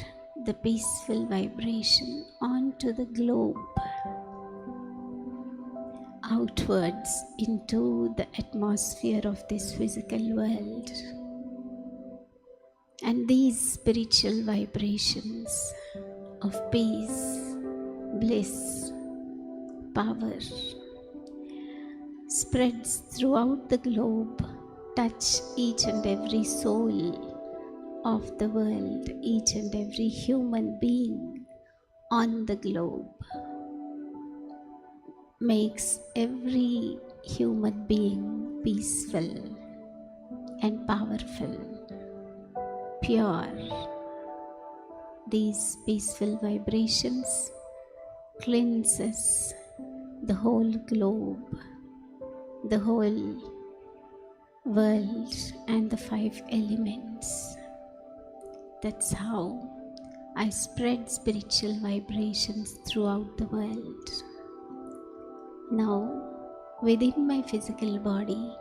the peaceful vibration onto the globe, outwards into the atmosphere of this physical world. And these spiritual vibrations of peace, bliss, power spreads throughout the globe, touch each and every soul of the world, each and every human being on the globe, makes every human being peaceful and powerful, pure these peaceful vibrations cleanses the whole globe, the whole world and the 5 elements. That's how I spread spiritual vibrations throughout the world. Now, within my physical body,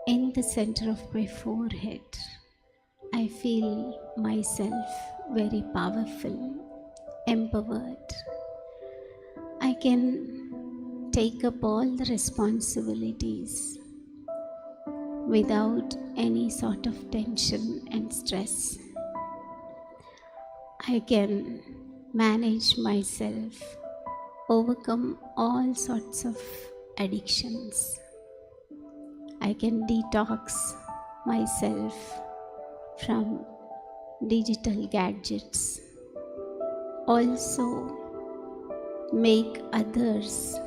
in the center of my forehead, I feel myself very powerful, empowered. I can take up all the responsibilities without any sort of tension and stress. I can manage myself, overcome all sorts of addictions. I can detox myself from digital gadgets. Also, make others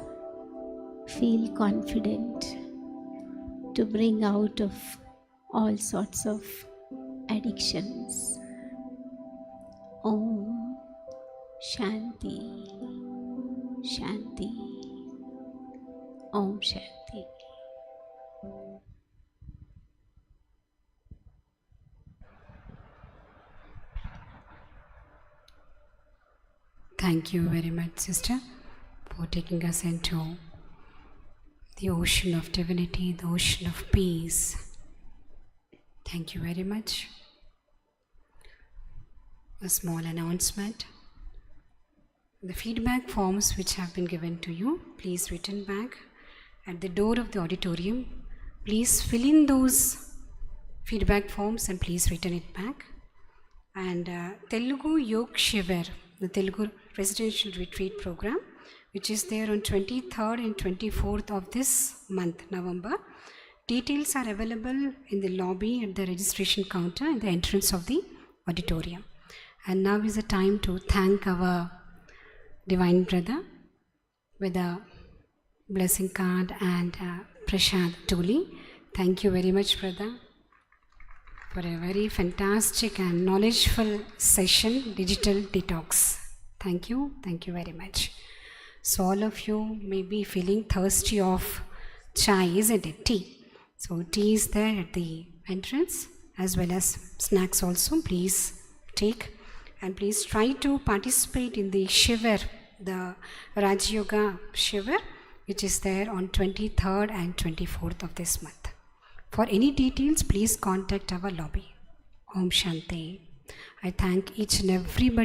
feel confident to bring out of all sorts of addictions. Om Shanti, Shanti, Om Shanti. Thank you very much, sister, for taking us into the ocean of divinity, the ocean of peace. Thank you very much. A small announcement. The feedback forms which have been given to you, please return back at the door of the auditorium. Please fill in those feedback forms and please return it back. And Telugu Yoga Shivar, the Telugu Residential Retreat Program, which is there on 23rd and 24th of this month, November. Details are available in the lobby at the registration counter in the entrance of the auditorium. And now is the time to thank our Divine Brother with a blessing card and Prashad Tuli. Thank you very much, brother, for a very fantastic and knowledgeful session, Digital Detox. Thank you very much. So all of you may be feeling thirsty of chai, isn't it? Tea. So tea is there at the entrance as well as snacks also. Please take and please try to participate in the Shivar, the Raj Yoga Shivar, which is there on 23rd and 24th of this month. For any details, please contact our lobby. Om Shanti. I thank each and everybody